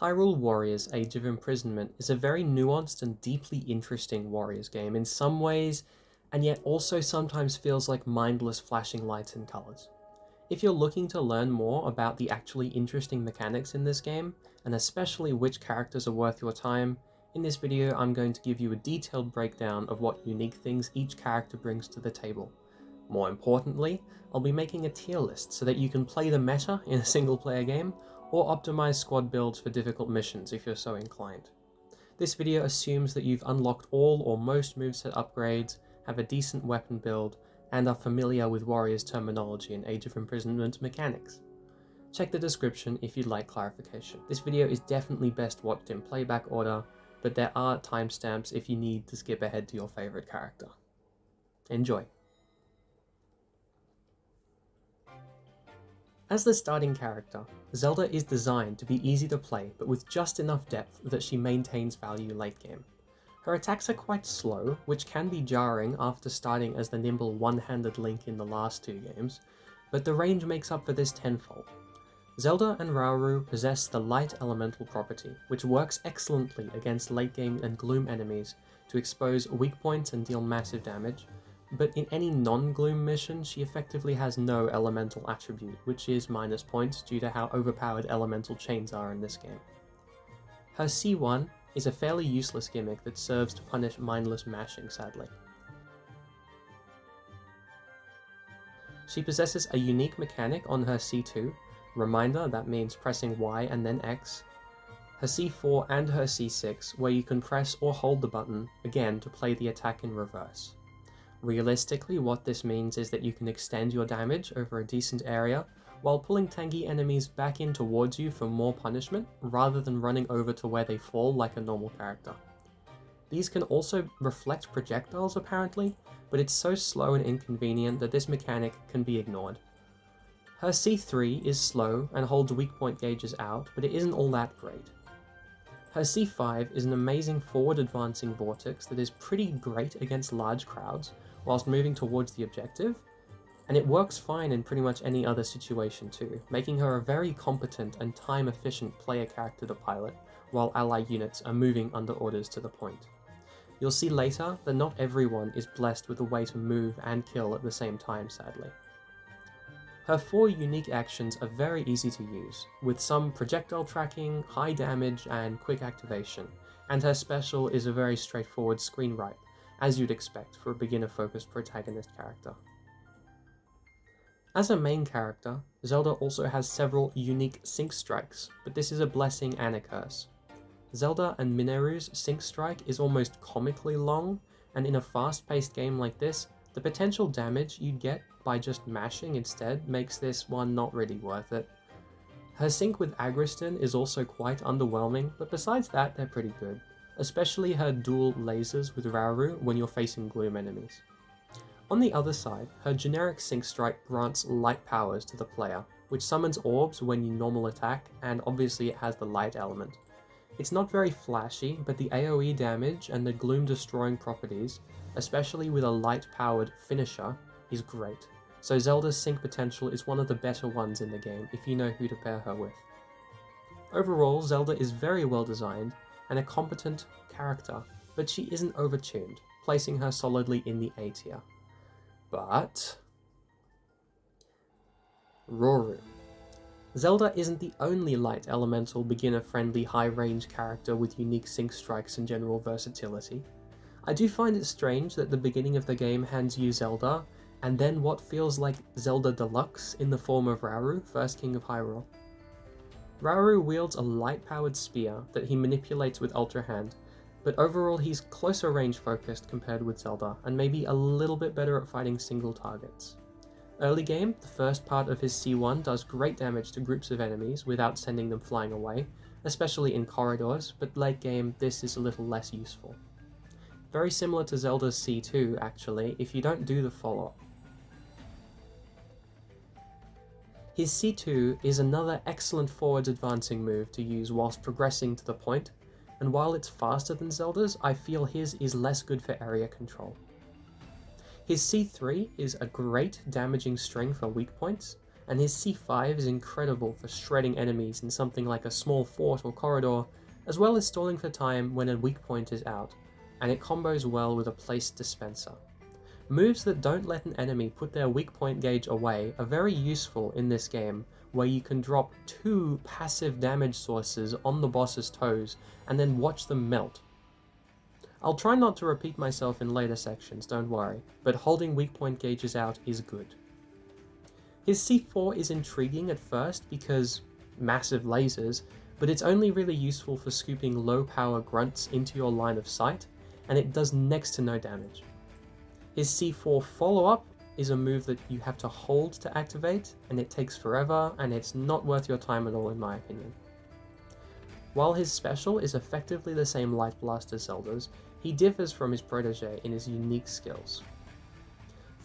Hyrule Warriors Age of Imprisonment is a very nuanced and deeply interesting Warriors game in some ways, and yet also sometimes feels like mindless flashing lights and colours. If you're looking to learn more about the actually interesting mechanics in this game, and especially which characters are worth your time, in this video I'm going to give you a detailed breakdown of what unique things each character brings to the table. More importantly, I'll be making a tier list so that you can play the meta in a single player game, or optimize squad builds for difficult missions if you're so inclined. This video assumes that you've unlocked all or most moveset upgrades, have a decent weapon build, and are familiar with Warriors terminology and Age of Imprisonment mechanics. Check the description if you'd like clarification. This video is definitely best watched in playback order, but there are timestamps if you need to skip ahead to your favourite character. Enjoy! As the starting character, Zelda is designed to be easy to play, but with just enough depth that she maintains value late game. Her attacks are quite slow, which can be jarring after starting as the nimble one-handed Link in the last two games, but the range makes up for this tenfold. Zelda and Rauru possess the light elemental property, which works excellently against late game and gloom enemies to expose weak points and deal massive damage, but in any non-gloom mission she effectively has no elemental attribute, which is minus points due to how overpowered elemental chains are in this game. Her C1 is a fairly useless gimmick that serves to punish mindless mashing, sadly. She possesses a unique mechanic on her C2, reminder that means pressing Y and then X, her C4 and her C6 where you can press or hold the button, again to play the attack in reverse. Realistically, what this means is that you can extend your damage over a decent area while pulling tanky enemies back in towards you for more punishment, rather than running over to where they fall like a normal character. These can also reflect projectiles apparently, but it's so slow and inconvenient that this mechanic can be ignored. Her C3 is slow and holds weak point gauges out, but it isn't all that great. Her C5 is an amazing forward advancing vortex that is pretty great against large crowds whilst moving towards the objective, and it works fine in pretty much any other situation too, making her a very competent and time efficient player character to pilot while ally units are moving under orders to the point. You'll see later that not everyone is blessed with a way to move and kill at the same time, sadly. Her 4 unique actions are very easy to use, with some projectile tracking, high damage, and quick activation, and her special is a very straightforward screen wipe, as you'd expect for a beginner-focused protagonist character. As a main character, Zelda also has several unique sync strikes, but this is a blessing and a curse. Zelda and Mineru's sync strike is almost comically long, and in a fast-paced game like this, the potential damage you'd get by just mashing instead makes this one not really worth it. Her sync with Agraston is also quite underwhelming, but besides that they're pretty good, especially her dual lasers with Rauru when you're facing gloom enemies. On the other side, her generic sync strike grants light powers to the player, which summons orbs when you normal attack, and obviously it has the light element. It's not very flashy, but the AoE damage and the gloom destroying properties, especially with a light powered finisher, is great. So Zelda's sync potential is one of the better ones in the game if you know who to pair her with. Overall, Zelda is very well designed and a competent character, but she isn't overtuned, placing her solidly in the A tier. But Rauru. Zelda isn't the only light elemental beginner-friendly high-range character with unique sync strikes and general versatility. I do find it strange that the beginning of the game hands you Zelda, and then what feels like Zelda Deluxe in the form of Rauru, first king of Hyrule. Rauru wields a light-powered spear that he manipulates with Ultra Hand, but overall he's closer range focused compared with Zelda, and maybe a little bit better at fighting single targets. Early game, the first part of his C1 does great damage to groups of enemies without sending them flying away, especially in corridors, but late game this is a little less useful. Very similar to Zelda's C2 actually, if you don't do the follow-up. His C2 is another excellent forwards advancing move to use whilst progressing to the point, and while it's faster than Zelda's, I feel his is less good for area control. His C3 is a great damaging string for weak points, and his C5 is incredible for shredding enemies in something like a small fort or corridor, as well as stalling for time when a weak point is out, and it combos well with a placed dispenser. Moves that don't let an enemy put their weak point gauge away are very useful in this game, where you can drop 2 passive damage sources on the boss's toes and then watch them melt. I'll try not to repeat myself in later sections, don't worry, but holding weak point gauges out is good. His C4 is intriguing at first because massive lasers, but it's only really useful for scooping low power grunts into your line of sight, and it does next to no damage. His C4 follow-up is a move that you have to hold to activate, and it takes forever, and it's not worth your time at all in my opinion. While his special is effectively the same Light Blast as Zelda's, he differs from his protege in his unique skills.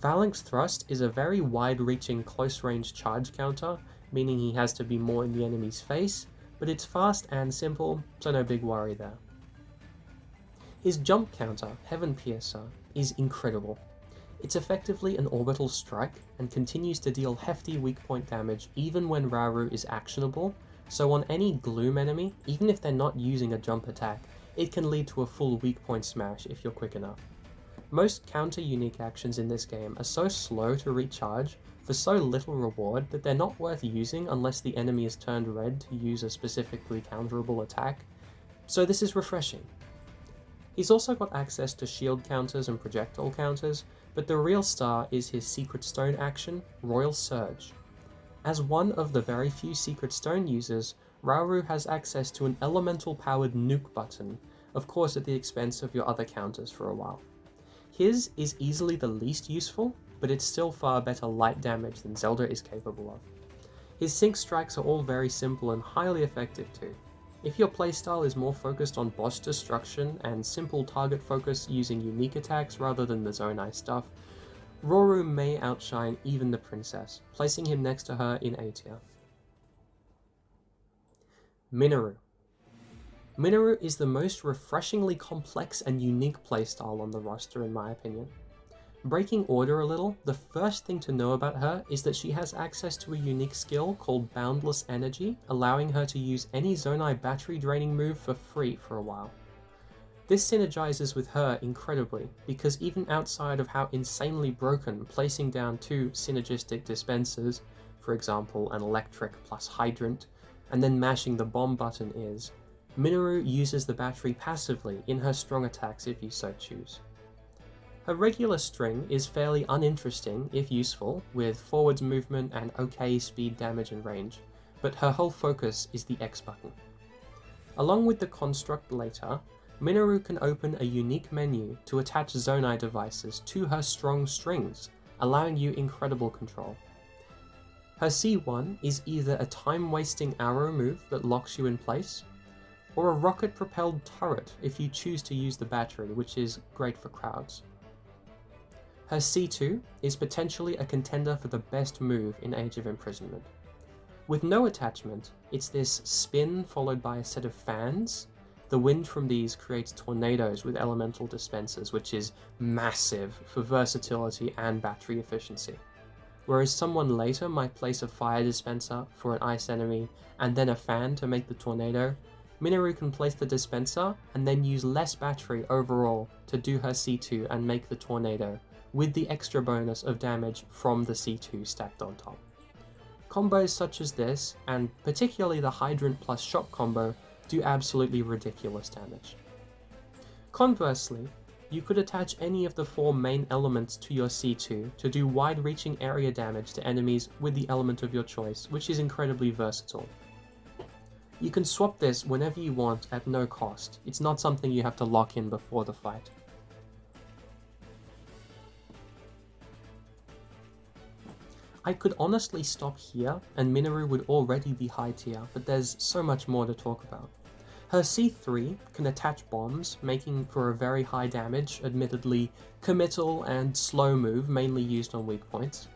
Phalanx Thrust is a very wide-reaching close-range charge counter, meaning he has to be more in the enemy's face, but it's fast and simple, so no big worry there. His jump counter, Heaven Piercer, is incredible. It's effectively an orbital strike and continues to deal hefty weak point damage even when Rauru is actionable, so on any Gloom enemy, even if they're not using a jump attack, it can lead to a full weak point smash if you're quick enough. Most counter unique actions in this game are so slow to recharge for so little reward that they're not worth using unless the enemy is turned red to use a specifically counterable attack, so this is refreshing. He's also got access to shield counters and projectile counters, but the real star is his Secret Stone action, Royal Surge. As one of the very few Secret Stone users, Rauru has access to an elemental-powered nuke button, of course at the expense of your other counters for a while. His is easily the least useful, but it's still far better light damage than Zelda is capable of. His sync strikes are all very simple and highly effective too. If your playstyle is more focused on boss destruction and simple target focus using unique attacks rather than the Zonai stuff, Rauru may outshine even the princess, placing him next to her in A tier. Mineru. Mineru is the most refreshingly complex and unique playstyle on the roster in my opinion. Breaking order a little, the first thing to know about her is that she has access to a unique skill called Boundless Energy, allowing her to use any Zonai battery draining move for free for a while. This synergizes with her incredibly, because even outside of how insanely broken placing down 2 synergistic dispensers, for example an electric plus hydrant, and then mashing the bomb button is, Mineru uses the battery passively in her strong attacks if you so choose. Her regular string is fairly uninteresting if useful, with forwards movement and okay speed damage and range, but her whole focus is the X button. Along with the construct later, Mineru can open a unique menu to attach Zonai devices to her strong strings, allowing you incredible control. Her C1 is either a time-wasting arrow move that locks you in place, or a rocket-propelled turret if you choose to use the battery, which is great for crowds. Her C2 is potentially a contender for the best move in Age of Imprisonment. With no attachment, it's this spin followed by a set of fans. The wind from these creates tornadoes with elemental dispensers, which is massive for versatility and battery efficiency. Whereas someone later might place a fire dispenser for an ice enemy and then a fan to make the tornado, Mineru can place the dispenser and then use less battery overall to do her C2 and make the tornado, with the extra bonus of damage from the C2 stacked on top. Combos such as this, and particularly the Hydrant plus Shock combo, do absolutely ridiculous damage. Conversely, you could attach any of the 4 main elements to your C2 to do wide-reaching area damage to enemies with the element of your choice, which is incredibly versatile. You can swap this whenever you want at no cost. It's not something you have to lock in before the fight. I could honestly stop here and Mineru would already be high tier, but there's so much more to talk about. Her C3 can attach bombs, making for a very high damage, admittedly committal and slow move mainly used on weak points.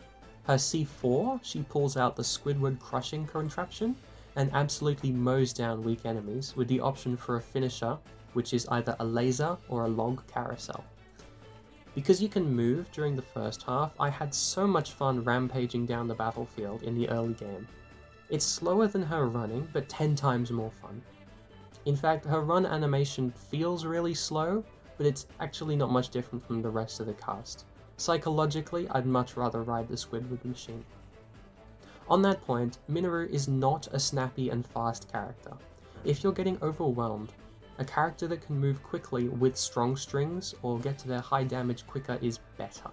Her C4, she pulls out the Squidward crushing contraption and absolutely mows down weak enemies with the option for a finisher, which is either a laser or a log carousel. Because you can move during the first half, I had so much fun rampaging down the battlefield in the early game. It's slower than her running, but 10 times more fun. In fact, her run animation feels really slow, but it's actually not much different from the rest of the cast. Psychologically, I'd much rather ride the Squidward machine. On that point, Mineru is not a snappy and fast character. If you're getting overwhelmed, a character that can move quickly with strong strings or get to their high damage quicker is better,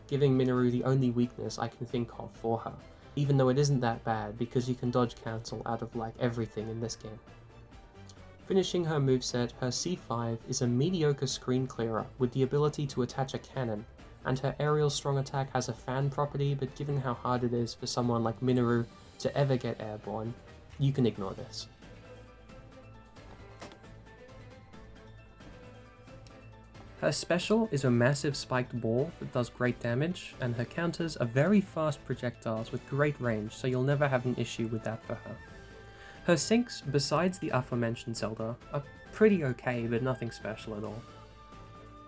giving Mineru the only weakness I can think of for her, even though it isn't that bad because you can dodge cancel out of like everything in this game. Finishing her moveset, her C5 is a mediocre screen clearer with the ability to attach a cannon, and her aerial strong attack has a fan property, but given how hard it is for someone like Mineru to ever get airborne, you can ignore this. Her special is a massive spiked ball that does great damage, and her counters are very fast projectiles with great range, so you'll never have an issue with that for her. Her sinks, besides the aforementioned Zelda, are pretty okay, but nothing special at all.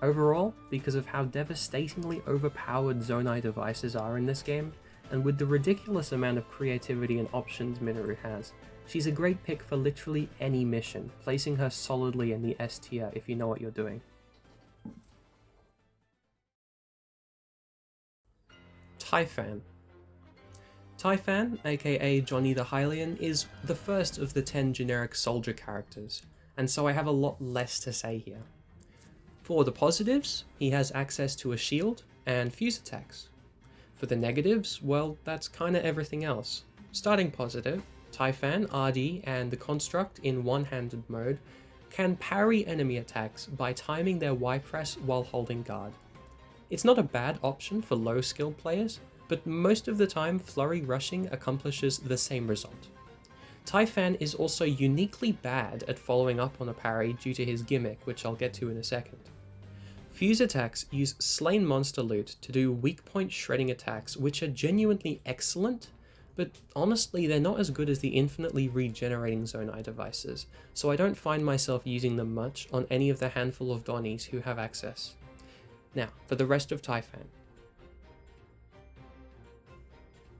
Overall, because of how devastatingly overpowered Zonai devices are in this game, and with the ridiculous amount of creativity and options Mineru has, she's a great pick for literally any mission, placing her solidly in the S tier if you know what you're doing. Typhan. Typhan, aka Johnny the Hylian, is the first of the 10 generic soldier characters, and so I have a lot less to say here. For the positives, he has access to a shield and fuse attacks. For the negatives, well, that's kinda everything else. Starting positive, Typhan, Ardi, and the Construct in one-handed mode can parry enemy attacks by timing their Y press while holding guard. It's not a bad option for low-skilled players, but most of the time flurry rushing accomplishes the same result. Typhan is also uniquely bad at following up on a parry due to his gimmick, which I'll get to in a second. Fuse attacks use slain monster loot to do weak point shredding attacks, which are genuinely excellent, but honestly they're not as good as the infinitely regenerating Zonai devices, so I don't find myself using them much on any of the handful of Donnies who have access. Now, for the rest of Typhan.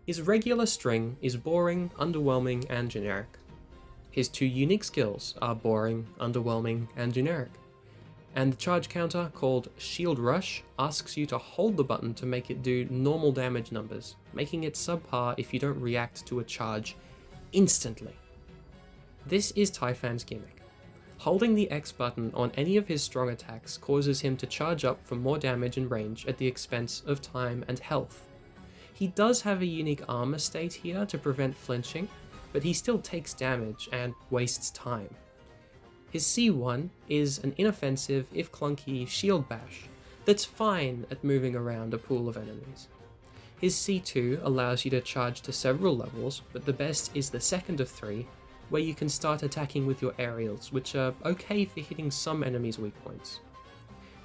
His regular string is boring, underwhelming, and generic. His two unique skills are boring, underwhelming, and generic. And the charge counter, called Shield Rush, asks you to hold the button to make it do normal damage numbers, making it subpar if you don't react to a charge instantly. This is Typhan's gimmick. Holding the X button on any of his strong attacks causes him to charge up for more damage and range at the expense of time and health. He does have a unique armor state here to prevent flinching, but he still takes damage and wastes time. His C1 is an inoffensive, if clunky, shield bash that's fine at moving around a pool of enemies. His C2 allows you to charge to several levels, but the best is the second of 3, where you can start attacking with your aerials, which are okay for hitting some enemies' weak points.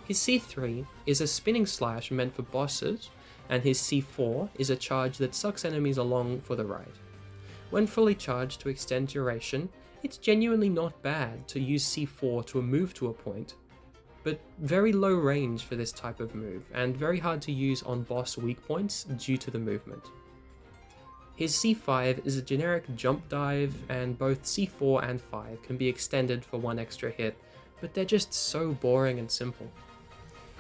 His C3 is a spinning slash meant for bosses, and his C4 is a charge that sucks enemies along for the ride. When fully charged to extend duration, it's genuinely not bad to use C4 to move to a point, but very low range for this type of move, and very hard to use on boss weak points due to the movement. His C5 is a generic jump dive, and both C4 and 5 can be extended for one extra hit, but they're just so boring and simple.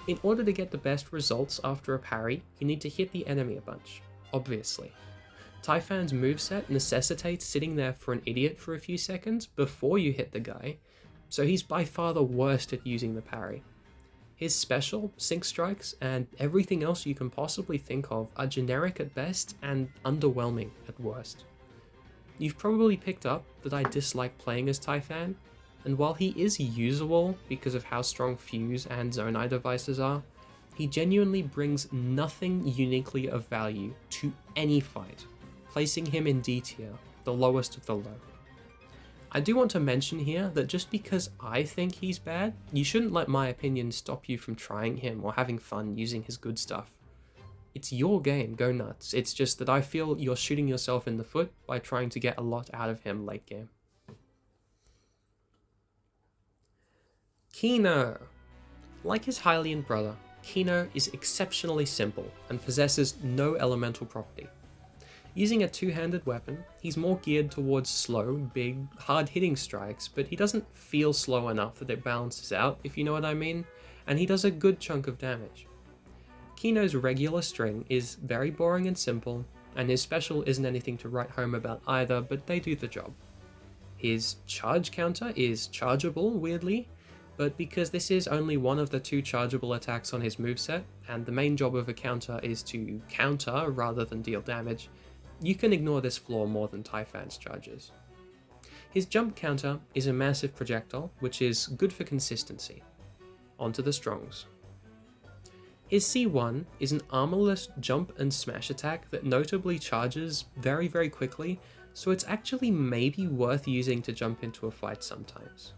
In order to get the best results after a parry, you need to hit the enemy a bunch, obviously. Typhan's moveset necessitates sitting there for an idiot for a few seconds before you hit the guy, so he's by far the worst at using the parry. His special, sync strikes, and everything else you can possibly think of are generic at best and underwhelming at worst. You've probably picked up that I dislike playing as Typhan, and while he is usable because of how strong Fuse and Zonai devices are, he genuinely brings nothing uniquely of value to any fight, placing him in D tier, the lowest of the low. I do want to mention here that just because I think he's bad, you shouldn't let my opinion stop you from trying him or having fun using his good stuff. It's your game, go nuts. It's just that I feel you're shooting yourself in the foot by trying to get a lot out of him late game. Quino. Like his Hylian brother, Quino is exceptionally simple and possesses no elemental property. Using a two-handed weapon, he's more geared towards slow, big, hard-hitting strikes, but he doesn't feel slow enough that it balances out, if you know what I mean, and he does a good chunk of damage. Quino's regular string is very boring and simple, and his special isn't anything to write home about either, but they do the job. His charge counter is chargeable, weirdly, but because this is only one of the 2 chargeable attacks on his moveset, and the main job of a counter is to counter rather than deal damage, you can ignore this flaw more than Typhan's charges. His jump counter is a massive projectile, which is good for consistency. Onto the strongs. His C1 is an armorless jump and smash attack that notably charges very, very quickly, so it's actually maybe worth using to jump into a fight sometimes.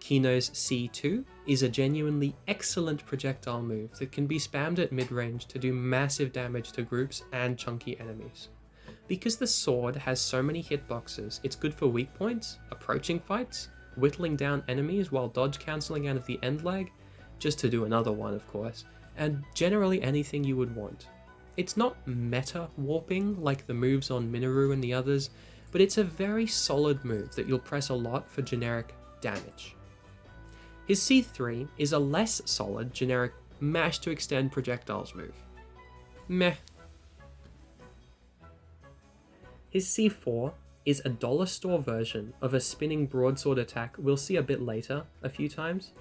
Quino's C2 is a genuinely excellent projectile move that can be spammed at mid-range to do massive damage to groups and chunky enemies. Because the sword has so many hitboxes, it's good for weak points, approaching fights, whittling down enemies while dodge cancelling out of the end lag, just to do another one of course, and generally anything you would want. It's not meta warping like the moves on Mineru and the others, but it's a very solid move that you'll press a lot for generic damage. His C3 is a less solid generic mash to extend projectiles move. Meh. His C4 is a dollar store version of a spinning broadsword attack we'll see a bit later a few times,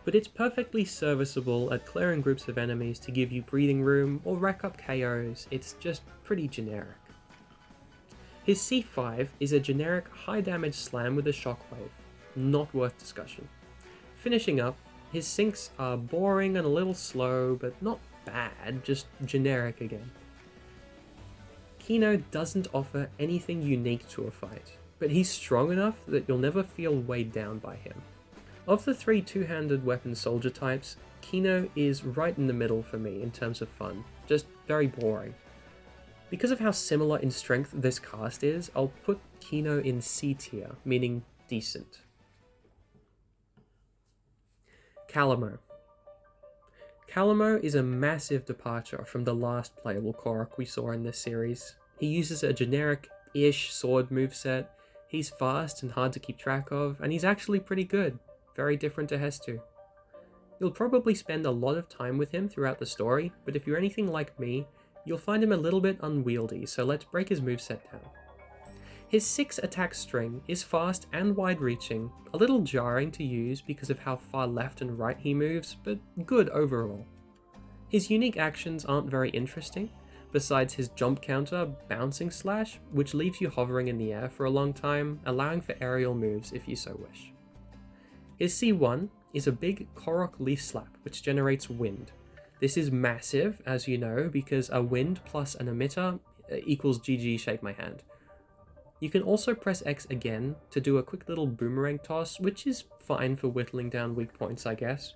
but it's perfectly serviceable at clearing groups of enemies to give you breathing room or rack up KOs. It's just pretty generic. His C5 is a generic high damage slam with a shockwave, not worth discussion. Finishing up, his sinks are boring and a little slow, but not bad, just generic again. Quino doesn't offer anything unique to a fight, but he's strong enough that you'll never feel weighed down by him. Of the 3 two-handed weapon soldier types, Quino is right in the middle for me in terms of fun, just very boring. Because of how similar in strength this cast is, I'll put Quino in C tier, meaning decent. Calamo. Calamo is a massive departure from the last playable Korok we saw in this series. He uses a generic-ish sword moveset, he's fast and hard to keep track of, and he's actually pretty good, very different to Hestu. You'll probably spend a lot of time with him throughout the story, but if you're anything like me, you'll find him a little bit unwieldy, so let's break his moveset down. His 6 attack string is fast and wide-reaching, a little jarring to use because of how far left and right he moves, but good overall. His unique actions aren't very interesting, besides his jump counter, bouncing slash, which leaves you hovering in the air for a long time, allowing for aerial moves if you so wish. His C1 is a big Korok leaf slap, which generates wind. This is massive, as you know, because a wind plus an emitter equals GG shake my hand. You can also press X again to do a quick little boomerang toss, which is fine for whittling down weak points, I guess.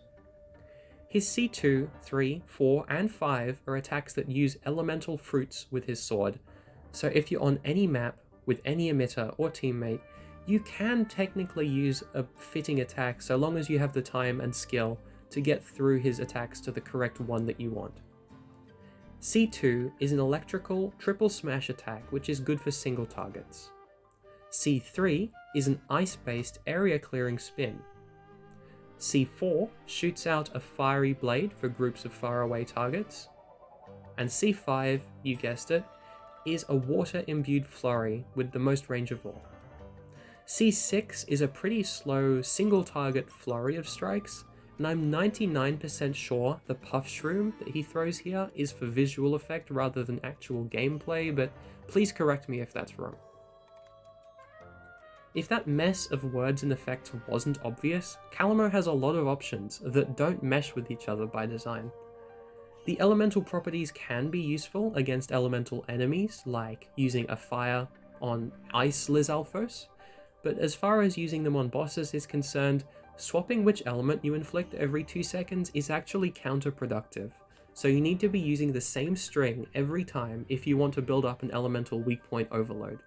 His C2, 3, 4, and 5 are attacks that use elemental fruits with his sword, so if you're on any map with any emitter or teammate, you can technically use a fitting attack so long as you have the time and skill to get through his attacks to the correct one that you want. C2 is an electrical triple smash attack which is good for single targets. C3 is an ice-based area clearing spin. C4 shoots out a fiery blade for groups of faraway targets. And C5, you guessed it, is a water-imbued flurry with the most range of all. C6 is a pretty slow single-target flurry of strikes, and I'm 99% sure the puff shroom that he throws here is for visual effect rather than actual gameplay, but please correct me if that's wrong. If that mess of words and effects wasn't obvious, Calamo has a lot of options that don't mesh with each other by design. The elemental properties can be useful against elemental enemies, like using a fire on Ice Lizalfos, but as far as using them on bosses is concerned, swapping which element you inflict every 2 seconds is actually counterproductive, so you need to be using the same string every time if you want to build up an elemental weak point overload.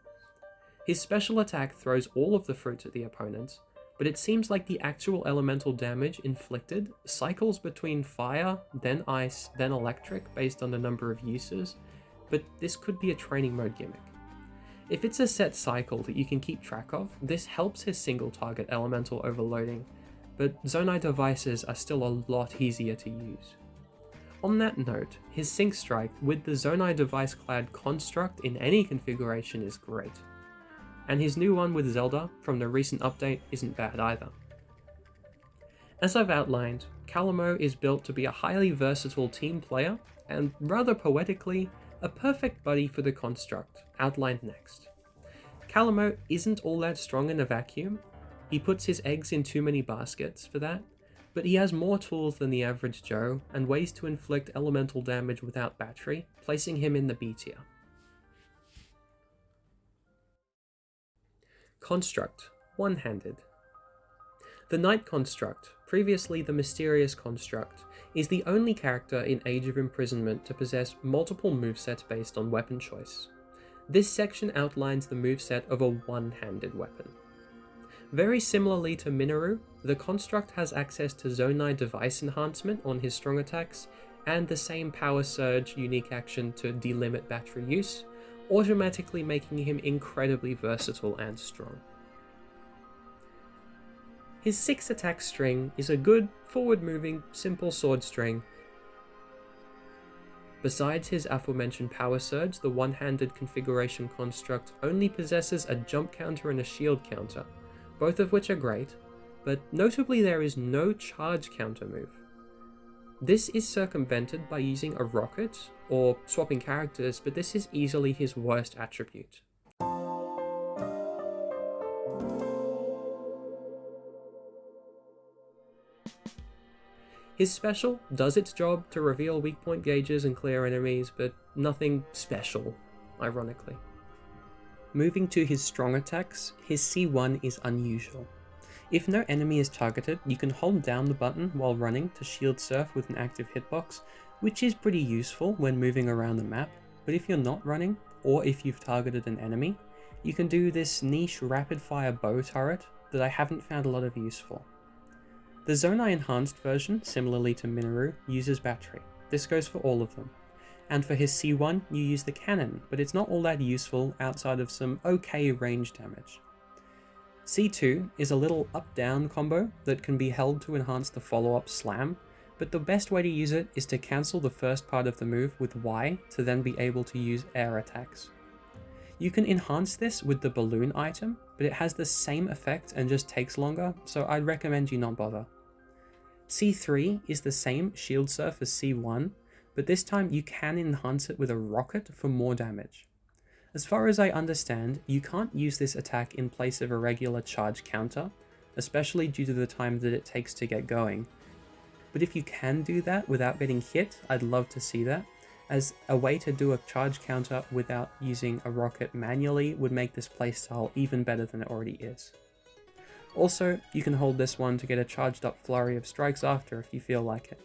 His special attack throws all of the fruits at the opponents, but it seems like the actual elemental damage inflicted cycles between fire, then ice, then electric based on the number of uses, but this could be a training mode gimmick. If it's a set cycle that you can keep track of, this helps his single target elemental overloading, but Zonai devices are still a lot easier to use. On that note, his Sync Strike with the Zonai device clad construct in any configuration is great. And his new one with Zelda from the recent update isn't bad either. As I've outlined, Calamo is built to be a highly versatile team player, and rather poetically, a perfect buddy for the construct, outlined next. Calamo isn't all that strong in a vacuum. He puts his eggs in too many baskets for that, but he has more tools than the average Joe, and ways to inflict elemental damage without battery, placing him in the B tier. Construct, one-handed. The Knight Construct, previously the Mysterious Construct, is the only character in Age of Imprisonment to possess multiple movesets based on weapon choice. This section outlines the moveset of a one-handed weapon. Very similarly to Mineru, the Construct has access to Zonai device enhancement on his strong attacks, and the same Power Surge unique action to delimit battery use, automatically making him incredibly versatile and strong. His 6 attack string is a good, forward-moving, simple sword string. Besides his aforementioned Power Surge, the one-handed configuration construct only possesses a jump counter and a shield counter, both of which are great, but notably there is no charge counter move. This is circumvented by using a rocket, or swapping characters, but this is easily his worst attribute. His special does its job to reveal weak point gauges and clear enemies, but nothing special, ironically. Moving to his strong attacks, his C1 is unusual. If no enemy is targeted, you can hold down the button while running to shield surf with an active hitbox, which is pretty useful when moving around the map, but if you're not running, or if you've targeted an enemy, you can do this niche rapid fire bow turret that I haven't found a lot of use for. The Zonai enhanced version, similarly to Mineru, uses battery. This goes for all of them. And for his C1, you use the cannon, but it's not all that useful outside of some okay range damage. C2 is a little up-down combo that can be held to enhance the follow-up slam, but the best way to use it is to cancel the first part of the move with Y to then be able to use air attacks. You can enhance this with the balloon item, but it has the same effect and just takes longer, so I'd recommend you not bother. C3 is the same shield surf as C1, but this time you can enhance it with a rocket for more damage. As far as I understand, you can't use this attack in place of a regular charge counter, especially due to the time that it takes to get going. But if you can do that without getting hit, I'd love to see that, as a way to do a charge counter without using a rocket manually would make this playstyle even better than it already is. Also, you can hold this one to get a charged up flurry of strikes after if you feel like it.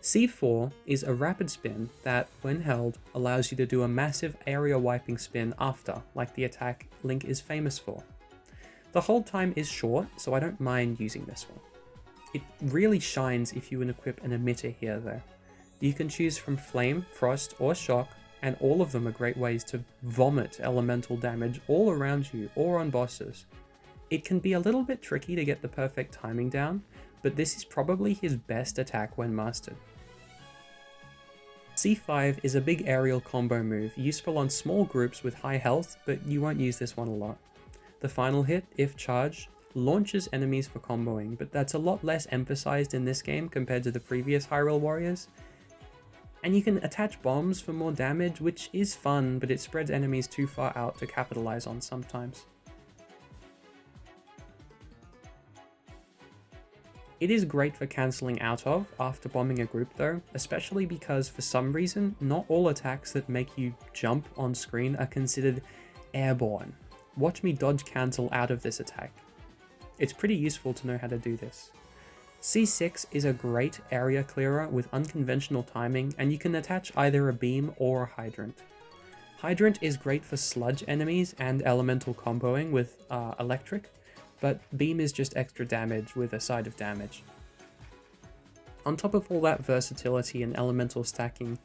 C4 is a rapid spin that, when held, allows you to do a massive area wiping spin after, like the attack Link is famous for. The hold time is short, so I don't mind using this one. It really shines if you equip an emitter here though. You can choose from Flame, Frost, or Shock, and all of them are great ways to vomit elemental damage all around you or on bosses. It can be a little bit tricky to get the perfect timing down, but this is probably his best attack when mastered. C5 is a big aerial combo move, useful on small groups with high health, but you won't use this one a lot. The final hit, if charged, launches enemies for comboing, but that's a lot less emphasized in this game compared to the previous Hyrule Warriors. And you can attach bombs for more damage, which is fun, but it spreads enemies too far out to capitalize on sometimes. It is great for cancelling out of after bombing a group though, especially because for some reason, not all attacks that make you jump on screen are considered airborne. Watch me dodge cancel out of this attack. It's pretty useful to know how to do this. C6 is a great area clearer with unconventional timing, and you can attach either a beam or a hydrant. Hydrant is great for sludge enemies and elemental comboing with electric, but beam is just extra damage with a side of damage. On top of all that versatility and elemental stacking,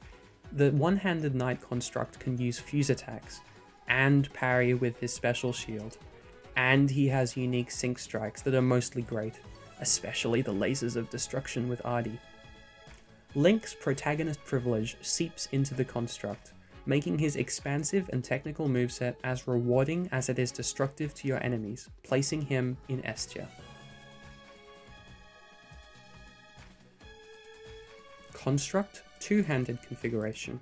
the one-handed knight construct can use fuse attacks, and parry with his special shield, and he has unique sync strikes that are mostly great, especially the lasers of destruction with Ardi. Link's protagonist privilege seeps into the construct, making his expansive and technical moveset as rewarding as it is destructive to your enemies, placing him in S tier. Construct two-handed configuration.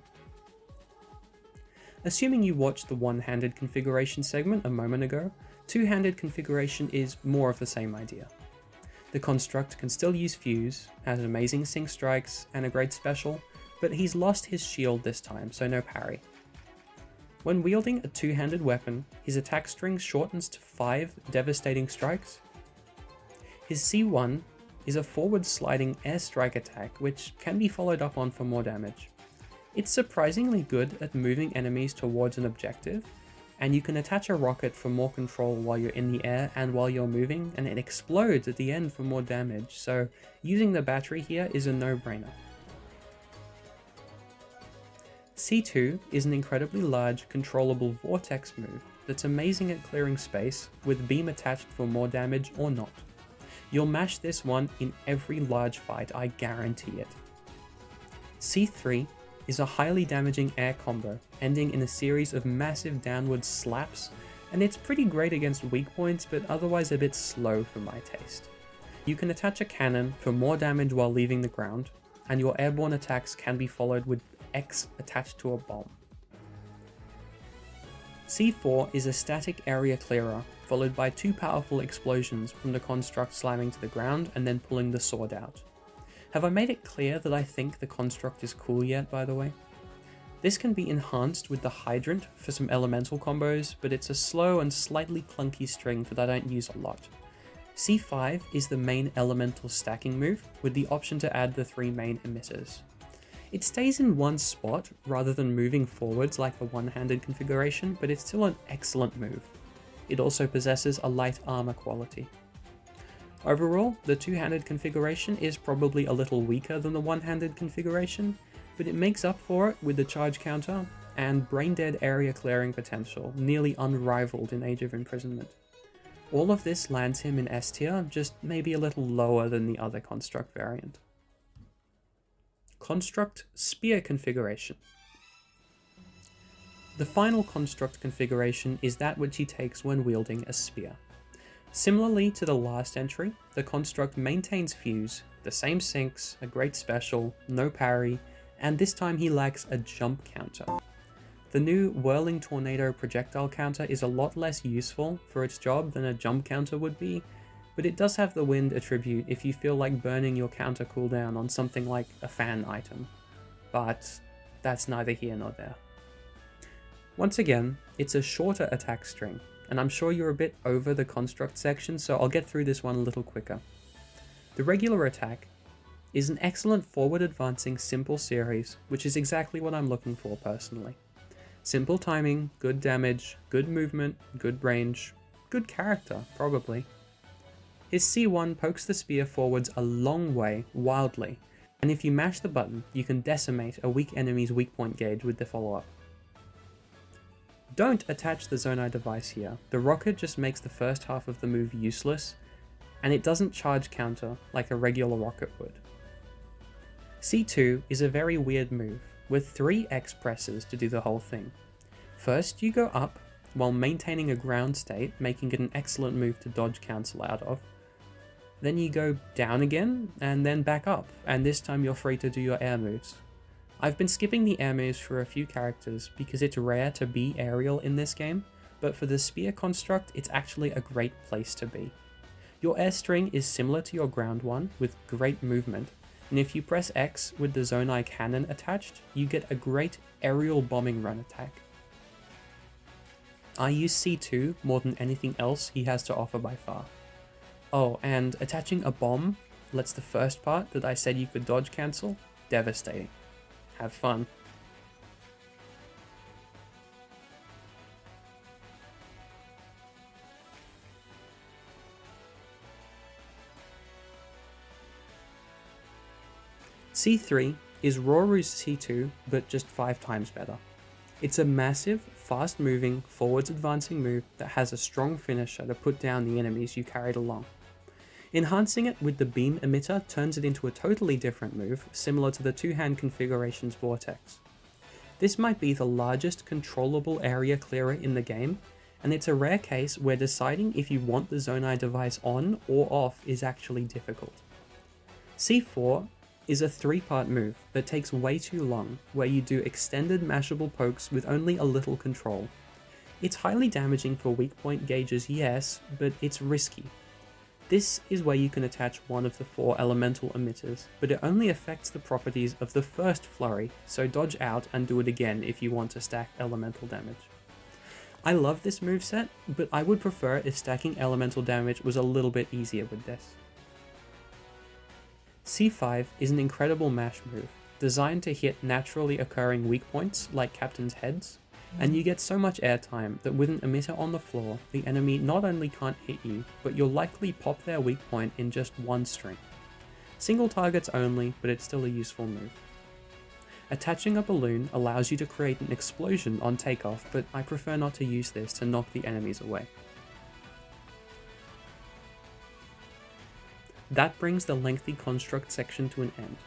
Assuming you watched the one-handed configuration segment a moment ago, two-handed configuration is more of the same idea. The construct can still use fuse, has amazing sync strikes and a great special, but he's lost his shield this time, so no parry. When wielding a two-handed weapon, his attack string shortens to 5 devastating strikes. His C1 is a forward-sliding airstrike attack which can be followed up on for more damage. It's surprisingly good at moving enemies towards an objective, and you can attach a rocket for more control while you're in the air and while you're moving, and it explodes at the end for more damage, so using the battery here is a no-brainer. C2 is an incredibly large, controllable vortex move that's amazing at clearing space, with beam attached for more damage or not. You'll mash this one in every large fight, I guarantee it. C3 is a highly damaging air combo, ending in a series of massive downward slaps, and it's pretty great against weak points, but otherwise a bit slow for my taste. You can attach a cannon for more damage while leaving the ground, and your airborne attacks can be followed with X attached to a bomb. C4 is a static area clearer, followed by 2 powerful explosions from the construct slamming to the ground and then pulling the sword out. Have I made it clear that I think the construct is cool yet, by the way? This can be enhanced with the hydrant for some elemental combos, but it's a slow and slightly clunky string that I don't use a lot. C5 is the main elemental stacking move, with the option to add the 3 main emitters. It stays in one spot rather than moving forwards like the one-handed configuration, but it's still an excellent move. It also possesses a light armor quality. Overall, the two-handed configuration is probably a little weaker than the one-handed configuration, but it makes up for it with the charge counter and brain-dead area clearing potential, nearly unrivaled in Age of Imprisonment. All of this lands him in S tier, just maybe a little lower than the other construct variant. Construct Spear configuration. The final construct configuration is that which he takes when wielding a spear. Similarly to the last entry, the construct maintains fuse, the same sinks, a great special, no parry, and this time he lacks a jump counter. The new Whirling Tornado projectile counter is a lot less useful for its job than a jump counter would be, but it does have the wind attribute if you feel like burning your counter cooldown on something like a fan item, but that's neither here nor there. Once again, it's a shorter attack string, and I'm sure you're a bit over the construct section, so I'll get through this one a little quicker. The regular attack is an excellent forward advancing simple series, which is exactly what I'm looking for personally. Simple timing, good damage, good movement, good range, good character, probably. His C1 pokes the spear forwards a long way, wildly, and if you mash the button, you can decimate a weak enemy's weak point gauge with the follow-up. Don't attach the Zonai device here. The rocket just makes the first half of the move useless, and it doesn't charge counter like a regular rocket would. C2 is a very weird move, with 3 X presses to do the whole thing. First, you go up, while maintaining a ground state, making it an excellent move to dodge cancel out of. Then you go down again, and then back up, and this time you're free to do your air moves. I've been skipping the air moves for a few characters because it's rare to be aerial in this game, but for the spear construct, it's actually a great place to be. Your air string is similar to your ground one, with great movement, and if you press X with the Zonai cannon attached, you get a great aerial bombing run attack. I use C2 more than anything else he has to offer by far. Oh, and attaching a bomb lets the first part that I said you could dodge cancel, devastating. Have fun. C3 is Rauru's C2, but just 5 times better. It's a massive, fast-moving, forwards-advancing move that has a strong finisher to put down the enemies you carried along. Enhancing it with the beam emitter turns it into a totally different move, similar to the two-hand configuration's Vortex. This might be the largest controllable area clearer in the game, and it's a rare case where deciding if you want the Zonai device on or off is actually difficult. C4 is a 3-part move that takes way too long, where you do extended mashable pokes with only a little control. It's highly damaging for weak point gauges, yes, but it's risky. This is where you can attach one of the 4 elemental emitters, but it only affects the properties of the first flurry, so dodge out and do it again if you want to stack elemental damage. I love this moveset, but I would prefer if stacking elemental damage was a little bit easier with this. C5 is an incredible mash move, designed to hit naturally occurring weak points like captains' heads, and you get so much airtime that with an emitter on the floor, the enemy not only can't hit you, but you'll likely pop their weak point in just one string. Single targets only, but it's still a useful move. Attaching a balloon allows you to create an explosion on takeoff, but I prefer not to use this to knock the enemies away. That brings the lengthy construct section to an end.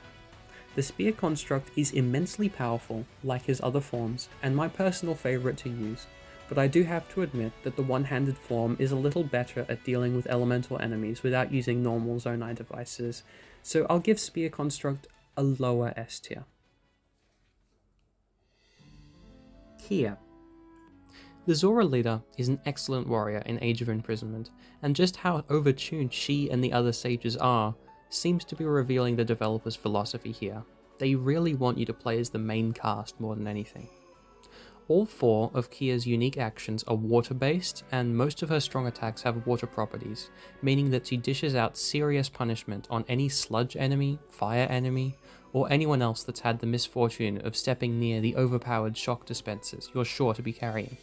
The spear construct is immensely powerful, like his other forms, and my personal favourite to use, but I do have to admit that the one-handed form is a little better at dealing with elemental enemies without using normal Zonai devices, so I'll give spear construct a lower S tier. Kia. The Zora leader is an excellent warrior in Age of Imprisonment, and just how overtuned she and the other sages are seems to be revealing the developers' philosophy here. They really want you to play as the main cast more than anything. All 4 of Kia's unique actions are water-based, and most of her strong attacks have water properties, meaning that she dishes out serious punishment on any sludge enemy, fire enemy, or anyone else that's had the misfortune of stepping near the overpowered shock dispensers you're sure to be carrying.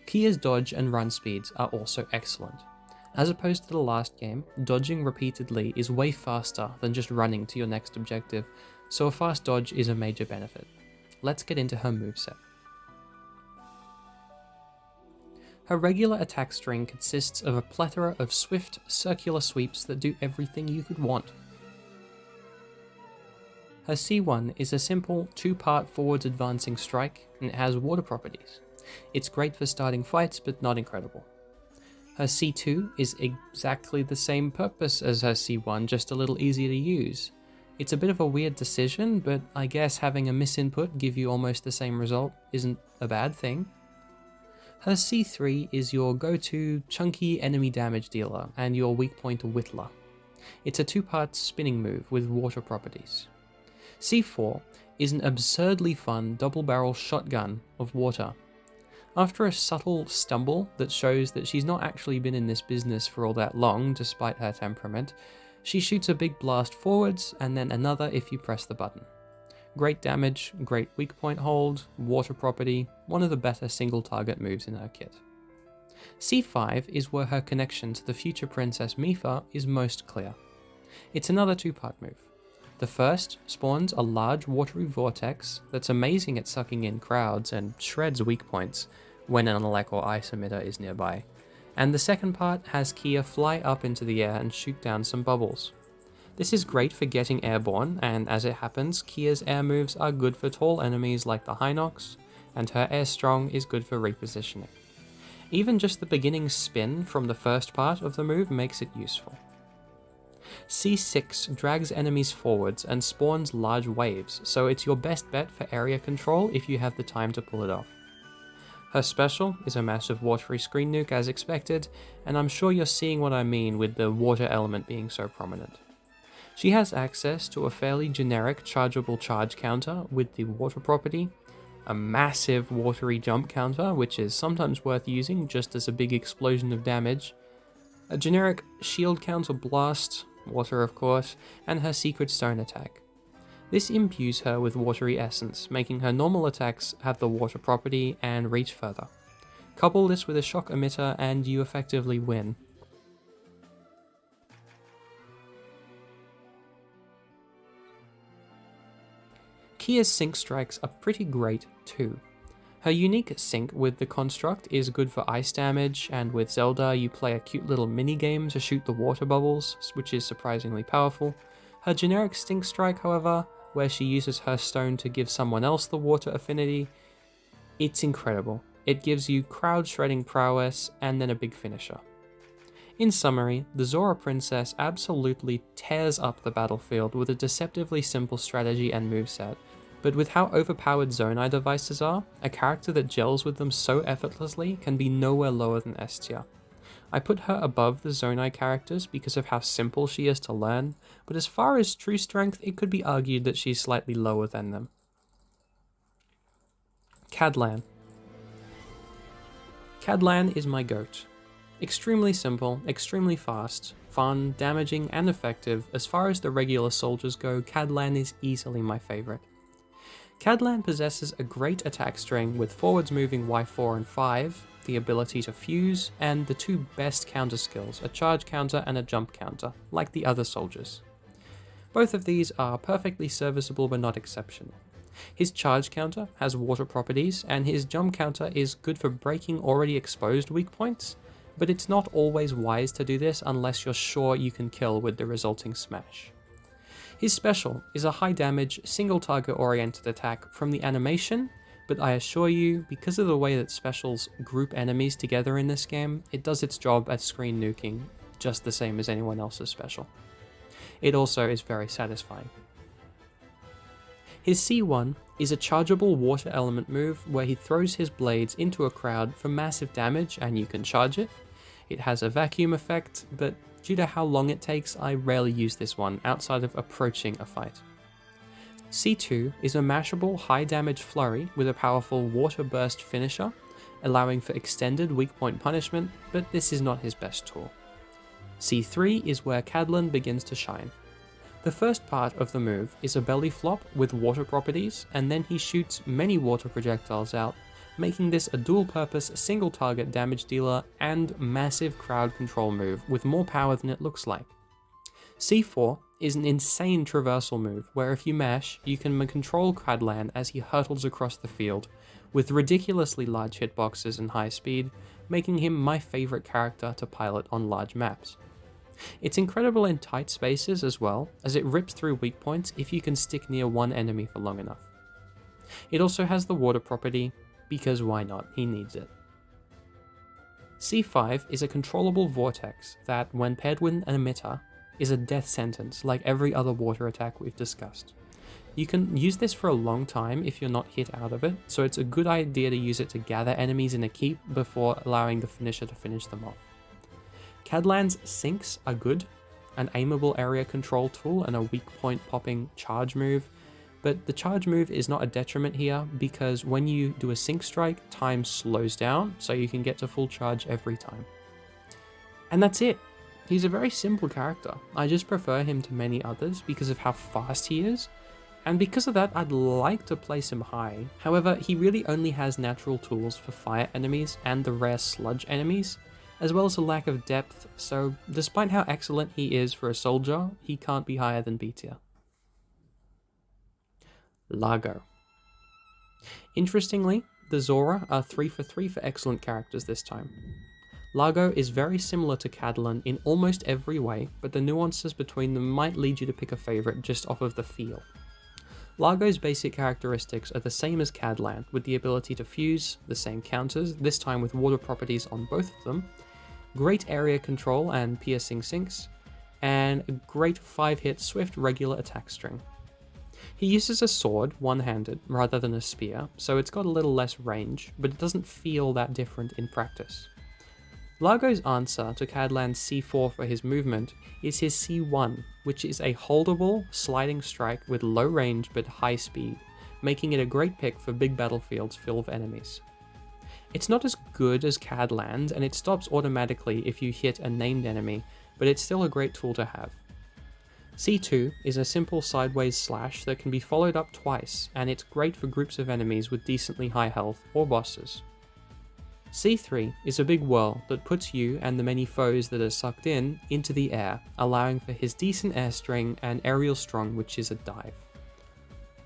Kia's dodge and run speeds are also excellent. As opposed to the last game, dodging repeatedly is way faster than just running to your next objective, so a fast dodge is a major benefit. Let's get into her moveset. Her regular attack string consists of a plethora of swift, circular sweeps that do everything you could want. Her C1 is a simple 2-part forwards advancing strike, and it has water properties. It's great for starting fights, but not incredible. Her C2 is exactly the same purpose as her C1, just a little easier to use. It's a bit of a weird decision, but I guess having a misinput give you almost the same result isn't a bad thing. Her C3 is your go-to chunky enemy damage dealer and your weak point whittler. It's a 2-part spinning move with water properties. C4 is an absurdly fun double-barrel shotgun of water. After a subtle stumble that shows that she's not actually been in this business for all that long, despite her temperament, she shoots a big blast forwards and then another if you press the button. Great damage, great weak point hold, water property, one of the better single target moves in her kit. C5 is where her connection to the future princess Mipha is most clear. It's another 2-part move. The first spawns a large watery vortex that's amazing at sucking in crowds and shreds weak points when an elect or ice emitter is nearby, and the second part has Kia fly up into the air and shoot down some bubbles. This is great for getting airborne, and as it happens, Kia's air moves are good for tall enemies like the Hinox, and her air strong is good for repositioning. Even just the beginning spin from the first part of the move makes it useful. C6 drags enemies forwards and spawns large waves, so it's your best bet for area control if you have the time to pull it off. Her special is a massive watery screen nuke as expected, and I'm sure you're seeing what I mean with the water element being so prominent. She has access to a fairly generic chargeable charge counter with the water property, a massive watery jump counter which is sometimes worth using just as a big explosion of damage, a generic shield counter blast, water of course, and her secret stone attack. This imbues her with watery essence, making her normal attacks have the water property and reach further. Couple this with a shock emitter and you effectively win. Kia's sync strikes are pretty great too. Her unique sync with the construct is good for ice damage, and with Zelda you play a cute little mini game to shoot the water bubbles, which is surprisingly powerful. Her generic sync strike, however, where she uses her stone to give someone else the water affinity, it's incredible. It gives you crowd shredding prowess and then a big finisher. In summary, the Zora Princess absolutely tears up the battlefield with a deceptively simple strategy and moveset, but with how overpowered Zonai devices are, a character that gels with them so effortlessly can be nowhere lower than S tier. I put her above the Zonai characters because of how simple she is to learn, but as far as true strength, it could be argued that she's slightly lower than them. Cadlan. Cadlan is my goat. Extremely simple, extremely fast, fun, damaging, and effective. As far as the regular soldiers go, Cadlan is easily my favourite. Cadlan possesses a great attack string with forwards moving Y4 and 5, the ability to fuse, and the two best counter skills, a charge counter and a jump counter, like the other soldiers. Both of these are perfectly serviceable but not exceptional. His charge counter has water properties, and his jump counter is good for breaking already exposed weak points, but it's not always wise to do this unless you're sure you can kill with the resulting smash. His special is a high damage, single target oriented attack from the animation, but I assure you, because of the way that specials group enemies together in this game, it does its job at screen nuking just the same as anyone else's special. It also is very satisfying. His C1 is a chargeable water element move where he throws his blades into a crowd for massive damage and you can charge it. It has a vacuum effect, but due to how long it takes, I rarely use this one outside of approaching a fight. C2 is a mashable high damage flurry with a powerful water burst finisher, allowing for extended weak point punishment, but this is not his best tool. C3 is where Cadlan begins to shine. The first part of the move is a belly flop with water properties, and then he shoots many water projectiles out, making this a dual-purpose single-target damage dealer and massive crowd control move with more power than it looks like. C4 is an insane traversal move where if you mash, you can control Cadlan as he hurtles across the field, with ridiculously large hitboxes and high speed, making him my favourite character to pilot on large maps. It's incredible in tight spaces as well, as it rips through weak points if you can stick near one enemy for long enough. It also has the water property, because why not, he needs it. C5 is a controllable vortex that, when paired with an emitter, is a death sentence like every other water attack we've discussed. You can use this for a long time if you're not hit out of it, so it's a good idea to use it to gather enemies in a keep before allowing the finisher to finish them off. Cadlan's sinks are good, an aimable area control tool and a weak point popping charge move, but the charge move is not a detriment here because when you do a sync strike, time slows down so you can get to full charge every time. And that's it. He's a very simple character. I just prefer him to many others because of how fast he is, and because of that I'd like to place him high. However, he really only has natural tools for fire enemies and the rare sludge enemies, as well as a lack of depth, so despite how excellent he is for a soldier, he can't be higher than B tier. Lago. Interestingly, the Zora are 3 for 3 for excellent characters this time. Lago is very similar to Cadlan in almost every way, but the nuances between them might lead you to pick a favourite just off of the feel. Lago's basic characteristics are the same as Cadlan, with the ability to fuse, the same counters, this time with water properties on both of them, great area control and piercing sinks, and a great 5-hit swift regular attack string. He uses a sword, one-handed, rather than a spear, so it's got a little less range, but it doesn't feel that different in practice. Lago's answer to Cadlan's C4 for his movement is his C1, which is a holdable, sliding strike with low range but high speed, making it a great pick for big battlefields full of enemies. It's not as good as Cadlan's, and it stops automatically if you hit a named enemy, but it's still a great tool to have. C2 is a simple sideways slash that can be followed up twice, and it's great for groups of enemies with decently high health or bosses. C3 is a big whirl that puts you and the many foes that are sucked in into the air, allowing for his decent airstring and aerial strong, which is a dive.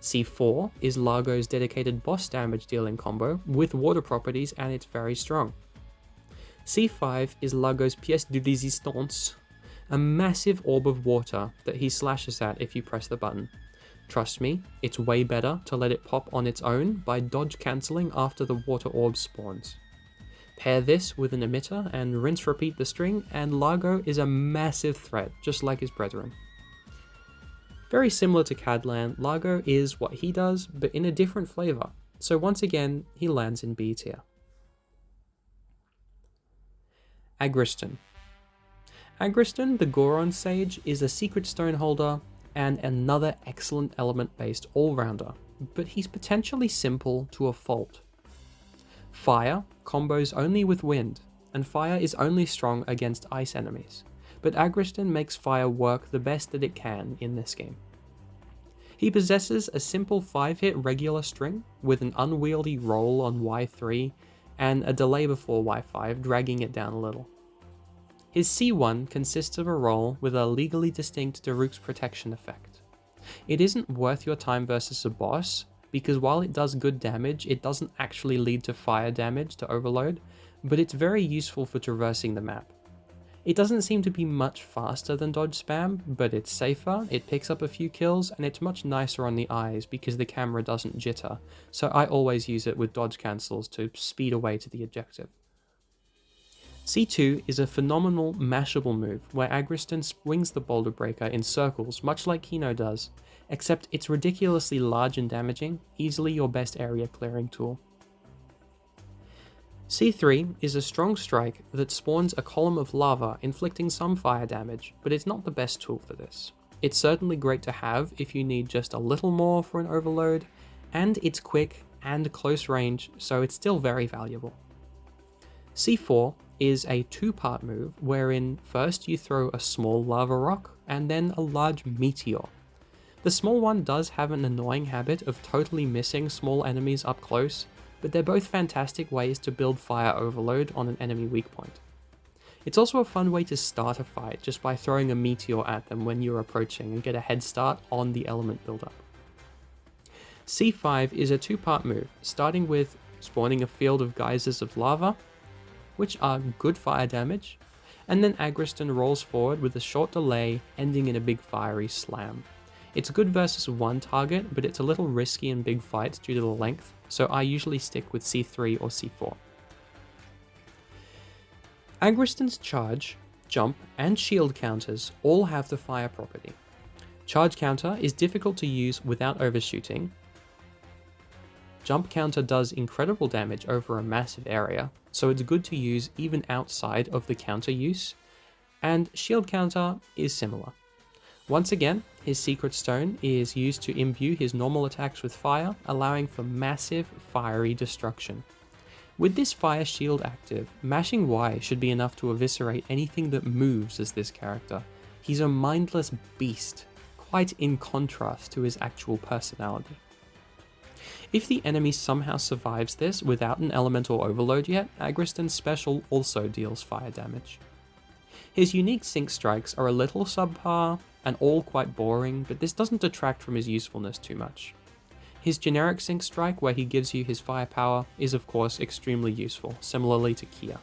C4 is Lago's dedicated boss damage dealing combo with water properties, and it's very strong. C5 is Lago's pièce de résistance, a massive orb of water that he slashes at if you press the button. Trust me, it's way better to let it pop on its own by dodge cancelling after the water orb spawns. Pair this with an emitter and rinse repeat the string, and Lago is a massive threat, just like his brethren. Very similar to Cadlan, Lago is what he does, but in a different flavour, so once again, he lands in B tier. Agraston. Agraston, the Goron Sage, is a secret stone holder and another excellent element-based all-rounder, but he's potentially simple to a fault. Fire combos only with wind, and fire is only strong against ice enemies, but Agraston makes fire work the best that it can in this game. He possesses a simple 5-hit regular string with an unwieldy roll on Y3 and a delay before Y5 dragging it down a little. His C1 consists of a roll with a legally distinct Daruk's protection effect. It isn't worth your time versus a boss, because while it does good damage, it doesn't actually lead to fire damage to overload, but it's very useful for traversing the map. It doesn't seem to be much faster than dodge spam, but it's safer, it picks up a few kills, and it's much nicer on the eyes because the camera doesn't jitter, so I always use it with dodge cancels to speed away to the objective. C2 is a phenomenal mashable move where Agraston swings the boulder breaker in circles much like Quino does, except it's ridiculously large and damaging, easily your best area clearing tool. C3 is a strong strike that spawns a column of lava inflicting some fire damage, but it's not the best tool for this. It's certainly great to have if you need just a little more for an overload, and it's quick and close range, so it's still very valuable. C4 is a two-part move wherein first you throw a small lava rock and then a large meteor. The small one does have an annoying habit of totally missing small enemies up close, but they're both fantastic ways to build fire overload on an enemy weak point. It's also a fun way to start a fight just by throwing a meteor at them when you're approaching and get a head start on the element buildup. C5 is a two-part move, starting with spawning a field of geysers of lava, which are good fire damage, and then Agraston rolls forward with a short delay, ending in a big fiery slam. It's good versus one target, but it's a little risky in big fights due to the length, so I usually stick with C3 or C4. Agraston's charge, jump, and shield counters all have the fire property. Charge counter is difficult to use without overshooting. Jump counter does incredible damage over a massive area, so it's good to use even outside of the counter use, and shield counter is similar. Once again, his secret stone is used to imbue his normal attacks with fire, allowing for massive fiery destruction. With this fire shield active, mashing Y should be enough to eviscerate anything that moves as this character. He's a mindless beast, quite in contrast to his actual personality. If the enemy somehow survives this without an elemental overload yet, Agraston's special also deals fire damage. His unique sync strikes are a little subpar and all quite boring, but this doesn't detract from his usefulness too much. His generic sync strike, where he gives you his firepower, is of course extremely useful, similarly to Kia.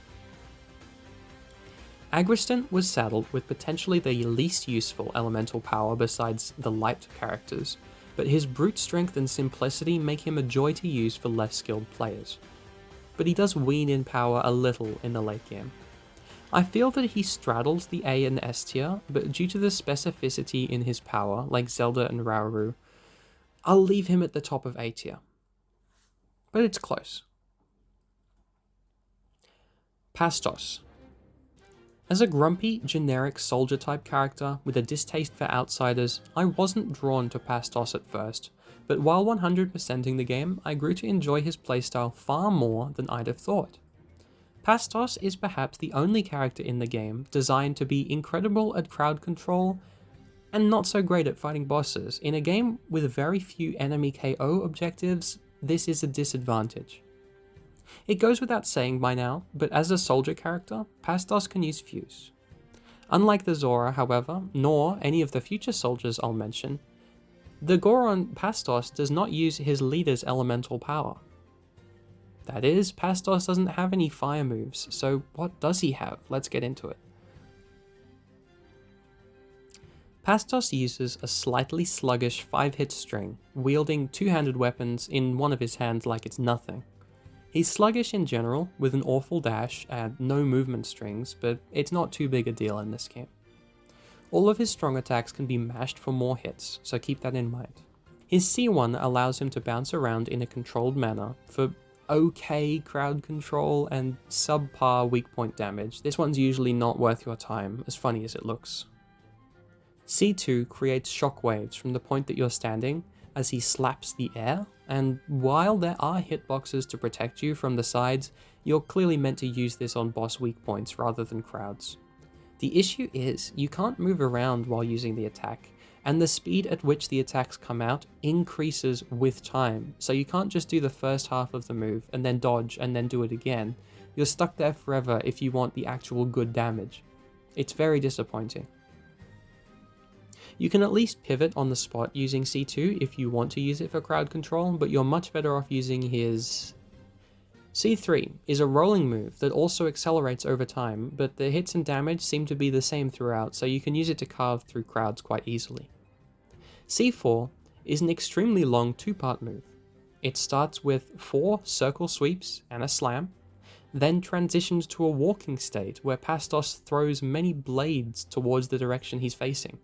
Agraston was saddled with potentially the least useful elemental power besides the light characters, but his brute strength and simplicity make him a joy to use for less skilled players. But he does wean in power a little in the late game. I feel that he straddles the A and S tier, but due to the specificity in his power, like Zelda and Rauru, I'll leave him at the top of A tier. But it's close. Pastos. As a grumpy, generic soldier-type character with a distaste for outsiders, I wasn't drawn to Pastos at first, but while 100%ing the game, I grew to enjoy his playstyle far more than I'd have thought. Pastos is perhaps the only character in the game designed to be incredible at crowd control and not so great at fighting bosses. In a game with very few enemy KO objectives, this is a disadvantage. It goes without saying by now, but as a soldier character, Pastos can use Fuse. Unlike the Zora, however, nor any of the future soldiers I'll mention, The Goron Pastos does not use his leader's elemental power. That is, Pastos doesn't have any fire moves, so what does he have? Let's get into it. Pastos uses a slightly sluggish 5-hit string, wielding two-handed weapons in one of his hands like it's nothing. He's sluggish in general, with an awful dash and no movement strings, but it's not too big a deal in this game. All of his strong attacks can be mashed for more hits, so keep that in mind. His C1 allows him to bounce around in a controlled manner for okay crowd control and subpar weak point damage. This one's usually not worth your time, as funny as it looks. C2 creates shockwaves from the point that you're standing as he slaps the air, and while there are hitboxes to protect you from the sides, you're clearly meant to use this on boss weak points rather than crowds. The issue is, you can't move around while using the attack, and the speed at which the attacks come out increases with time, so you can't just do the first half of the move and then dodge and then do it again. You're stuck there forever if you want the actual good damage. It's very disappointing. You can at least pivot on the spot using C2 if you want to use it for crowd control, but you're much better off using his... C3 is a rolling move that also accelerates over time, but the hits and damage seem to be the same throughout, so you can use it to carve through crowds quite easily. C4 is an extremely long two-part move. It starts with 4 circle sweeps and a slam, then transitions to a walking state where Pastos throws many blades towards the direction he's facing.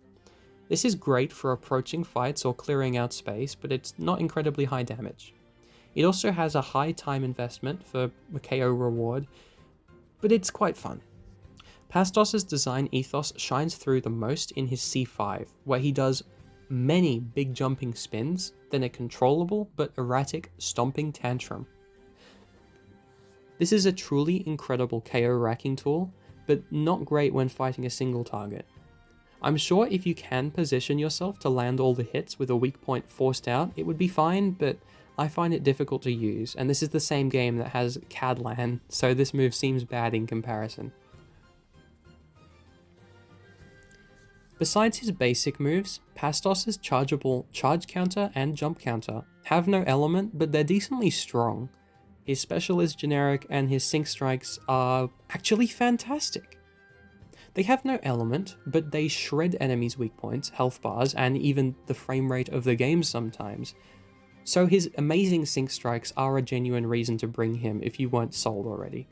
This is great for approaching fights or clearing out space, but it's not incredibly high damage. It also has a high time investment for a KO reward, but it's quite fun. Pastos' design ethos shines through the most in his C5, where he does many big jumping spins, then a controllable but erratic stomping tantrum. This is a truly incredible KO racking tool, but not great when fighting a single target. I'm sure if you can position yourself to land all the hits with a weak point forced out, it would be fine, but I find it difficult to use, and this is the same game that has Cadlan, so this move seems bad in comparison. Besides his basic moves, Pastos' chargeable charge counter and jump counter have no element, but they're decently strong. His special is generic, and his sync strikes are actually fantastic. They have no element, but they shred enemies' weak points, health bars, and even the frame rate of the game sometimes. So his amazing sync strikes are a genuine reason to bring him if you weren't sold already.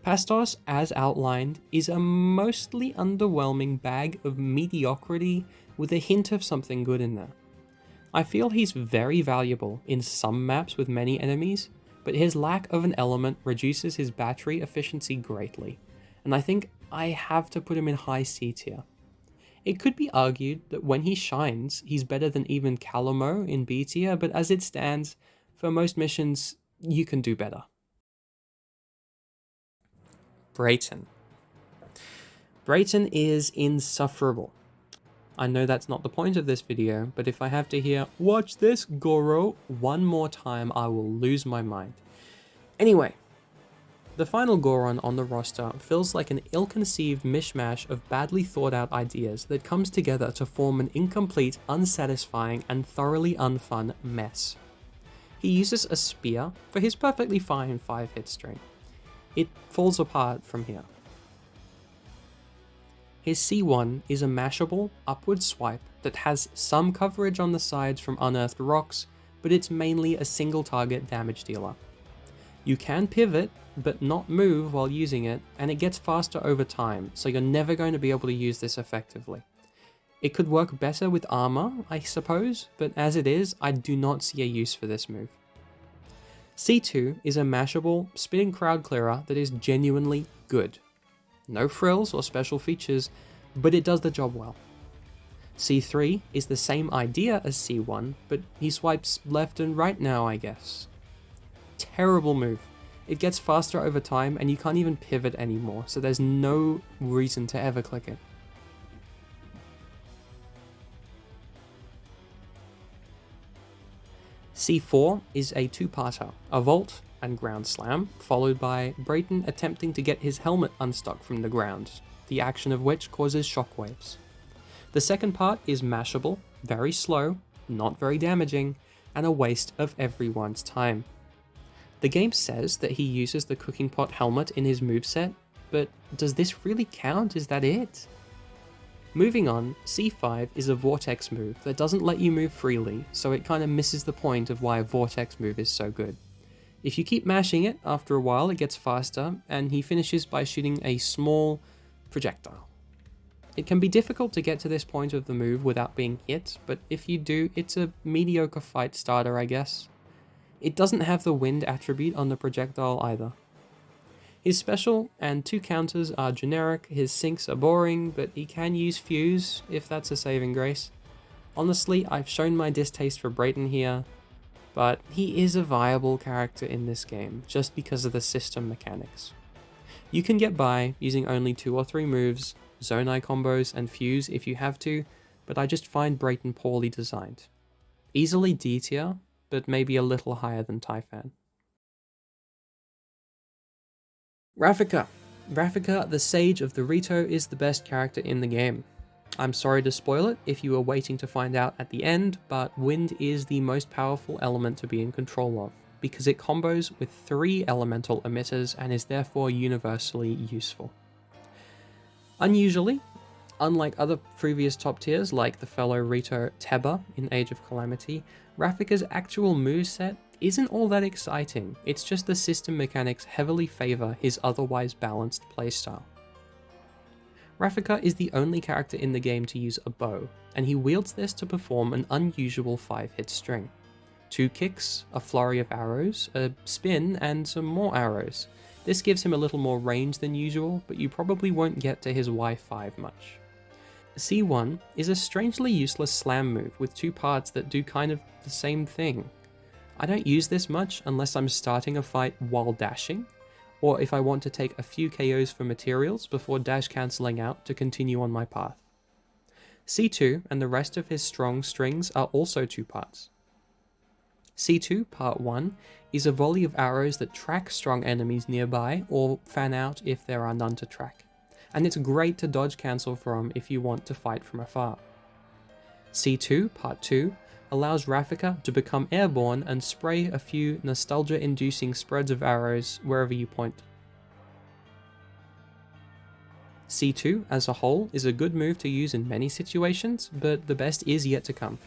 Pastos, as outlined, is a mostly underwhelming bag of mediocrity with a hint of something good in there. I feel he's very valuable in some maps with many enemies, but his lack of an element reduces his battery efficiency greatly, and I think I have to put him in high C tier. It could be argued that when he shines, he's better than even Calamo in B tier, but as it stands, for most missions, you can do better. Braton. Braton is insufferable. I know that's not the point of this video, but if I have to hear, "Watch this, Goro," one more time, I will lose my mind. Anyway, the final Goron on the roster feels like an ill-conceived mishmash of badly thought-out ideas that comes together to form an incomplete, unsatisfying, and thoroughly unfun mess. He uses a spear for his perfectly fine 5-hit string. It falls apart from here. His C1 is a mashable, upward swipe that has some coverage on the sides from unearthed rocks, but it's mainly a single-target damage dealer. You can pivot, but not move while using it, and it gets faster over time, so you're never going to be able to use this effectively. It could work better with armor, I suppose, but as it is, I do not see a use for this move. C2 is a mashable, spinning crowd clearer that is genuinely good. No frills or special features, but it does the job well. C3 is the same idea as C1, but he swipes left and right now, I guess. Terrible move. It gets faster over time and you can't even pivot anymore, so there's no reason to ever click it. C4 is a two-parter, a vault and ground slam, followed by Braton attempting to get his helmet unstuck from the ground, the action of which causes shockwaves. The second part is mashable, very slow, not very damaging, and a waste of everyone's time. The game says that he uses the cooking pot helmet in his moveset, but does this really count? Is that it? Moving on, C5 is a vortex move that doesn't let you move freely, so it kinda misses the point of why a vortex move is so good. If you keep mashing it, after a while it gets faster, and he finishes by shooting a small projectile. It can be difficult to get to this point of the move without being hit, but if you do, it's a mediocre fight starter, I guess. It doesn't have the wind attribute on the projectile either. His special and 2 counters are generic, his sinks are boring, but he can use fuse if that's a saving grace. Honestly, I've shown my distaste for Braton here, but he is a viable character in this game, just because of the system mechanics. You can get by using only 2 or 3 moves, Zonai combos, and fuse if you have to, but I just find Braton poorly designed. Easily D tier, but maybe a little higher than Typhan. Raphica. Raphica, the Sage of the Rito, is the best character in the game. I'm sorry to spoil it if you were waiting to find out at the end, but wind is the most powerful element to be in control of, because it combos with 3 elemental emitters and is therefore universally useful. Unusually, unlike other previous top tiers like the fellow Rito Teba in Age of Calamity, Raphica's actual moveset isn't all that exciting, it's just the system mechanics heavily favour his otherwise balanced playstyle. Raphica is the only character in the game to use a bow, and he wields this to perform an unusual 5-hit string. 2 kicks, a flurry of arrows, a spin, and some more arrows. This gives him a little more range than usual, but you probably won't get to his Y5 much. C1 is a strangely useless slam move with 2 parts that do kind of the same thing. I don't use this much unless I'm starting a fight while dashing, or if I want to take a few KOs for materials before dash cancelling out to continue on my path. C2 and the rest of his strong strings are also 2 parts. C2 Part 1 is a volley of arrows that track strong enemies nearby or fan out if there are none to track, and it's great to dodge cancel from if you want to fight from afar. C2 Part 2 allows Raphica to become airborne and spray a few nostalgia-inducing spreads of arrows wherever you point. C2 as a whole is a good move to use in many situations, but the best is yet to come.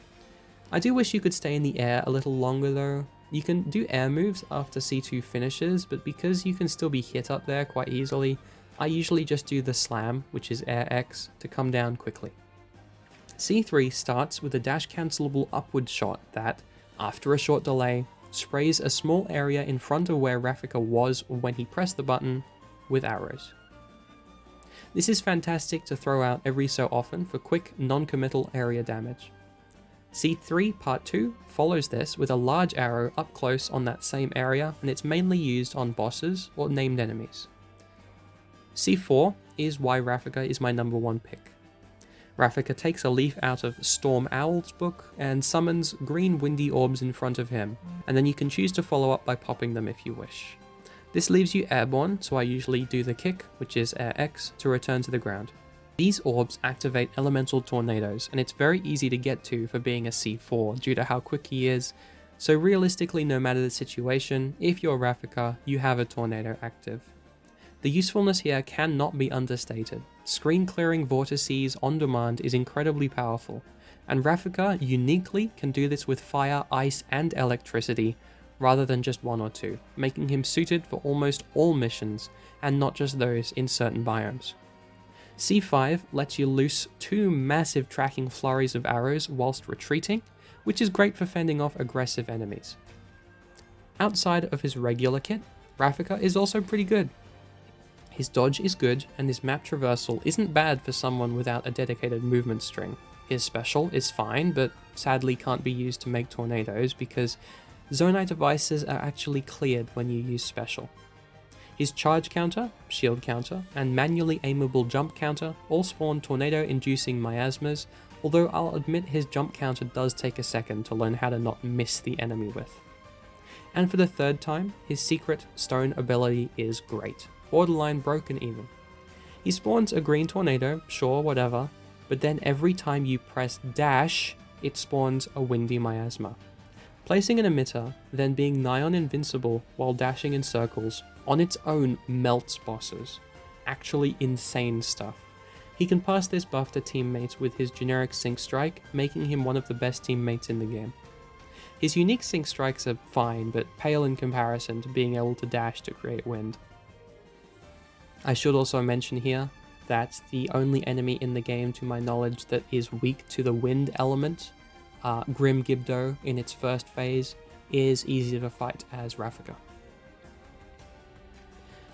I do wish you could stay in the air a little longer though. You can do air moves after C2 finishes, but because you can still be hit up there quite easily, I usually just do the slam, which is air X, to come down quickly. C3 starts with a dash cancelable upward shot that, after a short delay, sprays a small area in front of where Raphica was when he pressed the button with arrows. This is fantastic to throw out every so often for quick, non-committal area damage. C3 Part 2 follows this with a large arrow up close on that same area, and it's mainly used on bosses or named enemies. C4 is why Raphica is my number 1 pick. Raphica takes a leaf out of Storm Owl's book and summons green windy orbs in front of him, and then you can choose to follow up by popping them if you wish. This leaves you airborne, so I usually do the kick, which is air X, to return to the ground. These orbs activate elemental tornadoes, and it's very easy to get to for being a C4 due to how quick he is, so realistically no matter the situation, if you're Raphica, you have a tornado active. The usefulness here cannot be understated. Screen clearing vortices on demand is incredibly powerful, and Raphica uniquely can do this with fire, ice, and electricity, rather than just 1 or 2, making him suited for almost all missions, and not just those in certain biomes. C5 lets you loose 2 massive tracking flurries of arrows whilst retreating, which is great for fending off aggressive enemies. Outside of his regular kit, Raphica is also pretty good. His dodge is good, and his map traversal isn't bad for someone without a dedicated movement string. His special is fine, but sadly can't be used to make tornadoes because Zonai devices are actually cleared when you use special. His charge counter, shield counter, and manually aimable jump counter all spawn tornado-inducing miasmas, although I'll admit his jump counter does take a second to learn how to not miss the enemy with. And for the 3rd time, his secret stone ability is great, borderline broken even. He spawns a green tornado, sure, whatever, but then every time you press dash, it spawns a windy miasma. Placing an emitter, then being nigh on invincible while dashing in circles, on its own melts bosses. Actually insane stuff. He can pass this buff to teammates with his generic Sync Strike, making him one of the best teammates in the game. His unique Sync Strikes are fine, but pale in comparison to being able to dash to create wind. I should also mention here that the only enemy in the game to my knowledge that is weak to the wind element, Grim Gibdo in its first phase, is easier to fight as Raphica.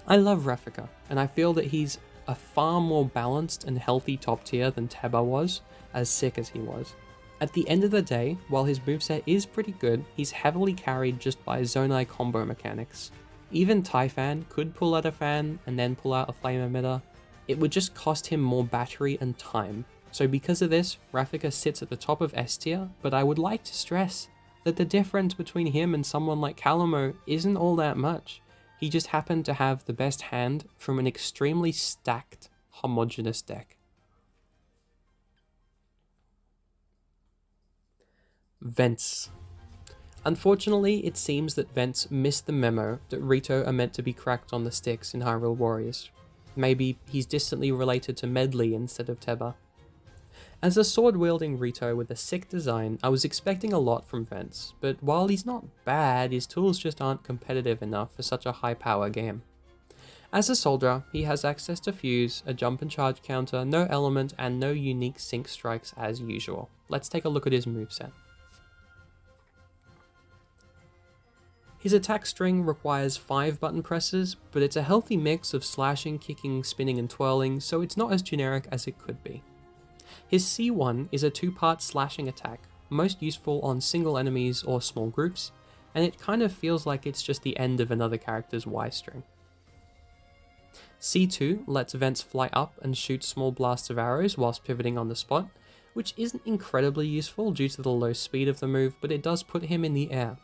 I love Raphica, and I feel that he's a far more balanced and healthy top tier than Teba was, as sick as he was. At the end of the day, while his moveset is pretty good, he's heavily carried just by Zonai combo mechanics. Even Typhan could pull out a fan and then pull out a flame emitter. It would just cost him more battery and time. So because of this, Raphica sits at the top of S tier, but I would like to stress that the difference between him and someone like Calamo isn't all that much. He just happened to have the best hand from an extremely stacked, homogeneous deck. Vence. Unfortunately, it seems that Vence missed the memo that Rito are meant to be cracked on the sticks in Hyrule Warriors. Maybe he's distantly related to Medley instead of Teba. As a sword-wielding Rito with a sick design, I was expecting a lot from Vence, but while he's not bad, his tools just aren't competitive enough for such a high-power game. As a soldier, he has access to Fuse, a jump and charge counter, no element, and no unique sync strikes as usual. Let's take a look at his moveset. His attack string requires 5 button presses, but it's a healthy mix of slashing, kicking, spinning, and twirling, so it's not as generic as it could be. His C1 is a 2-part slashing attack, most useful on single enemies or small groups, and it kind of feels like it's just the end of another character's Y string. C2 lets Vence fly up and shoot small blasts of arrows whilst pivoting on the spot, which isn't incredibly useful due to the low speed of the move, but it does put him in the air.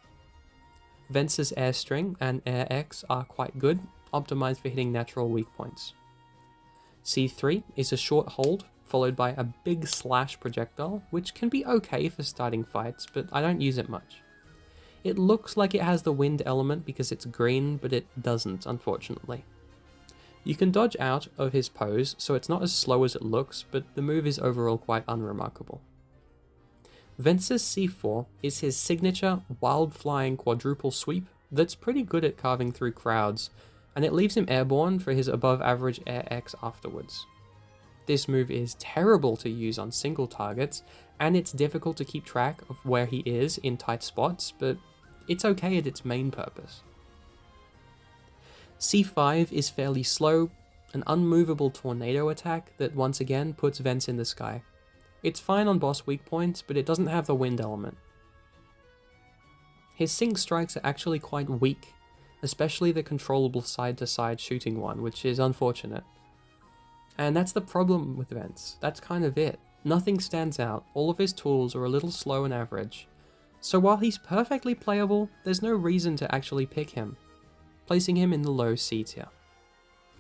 Vence's air string and air X are quite good, optimized for hitting natural weak points. C3 is a short hold, followed by a big slash projectile, which can be okay for starting fights, but I don't use it much. It looks like it has the wind element because it's green, but it doesn't, unfortunately. You can dodge out of his pose, so it's not as slow as it looks, but the move is overall quite unremarkable. Vence's C4 is his signature wild-flying quadruple sweep that's pretty good at carving through crowds, and it leaves him airborne for his above-average air X afterwards. This move is terrible to use on single targets, and it's difficult to keep track of where he is in tight spots, but it's okay at its main purpose. C5 is fairly slow, an unmovable tornado attack that once again puts Vence in the sky. It's fine on boss weak points, but it doesn't have the wind element. His sync strikes are actually quite weak, especially the controllable side-to-side shooting one, which is unfortunate. And that's the problem with Vence. That's kind of it. Nothing stands out, all of his tools are a little slow and average. So while he's perfectly playable, there's no reason to actually pick him, placing him in the low C tier.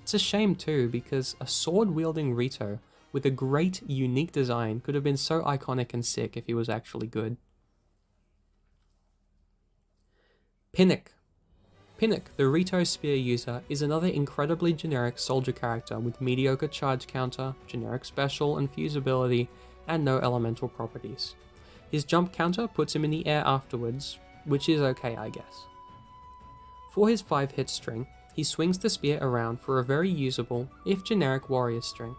It's a shame too, because a sword-wielding Rito with a great, unique design could have been so iconic and sick if he was actually good. Pinnec. Pinnec, the Rito Spear user, is another incredibly generic soldier character with mediocre charge counter, generic special and fuse ability, and no elemental properties. His jump counter puts him in the air afterwards, which is okay, I guess. For his 5-hit string, he swings the spear around for a very usable, if generic, warrior string.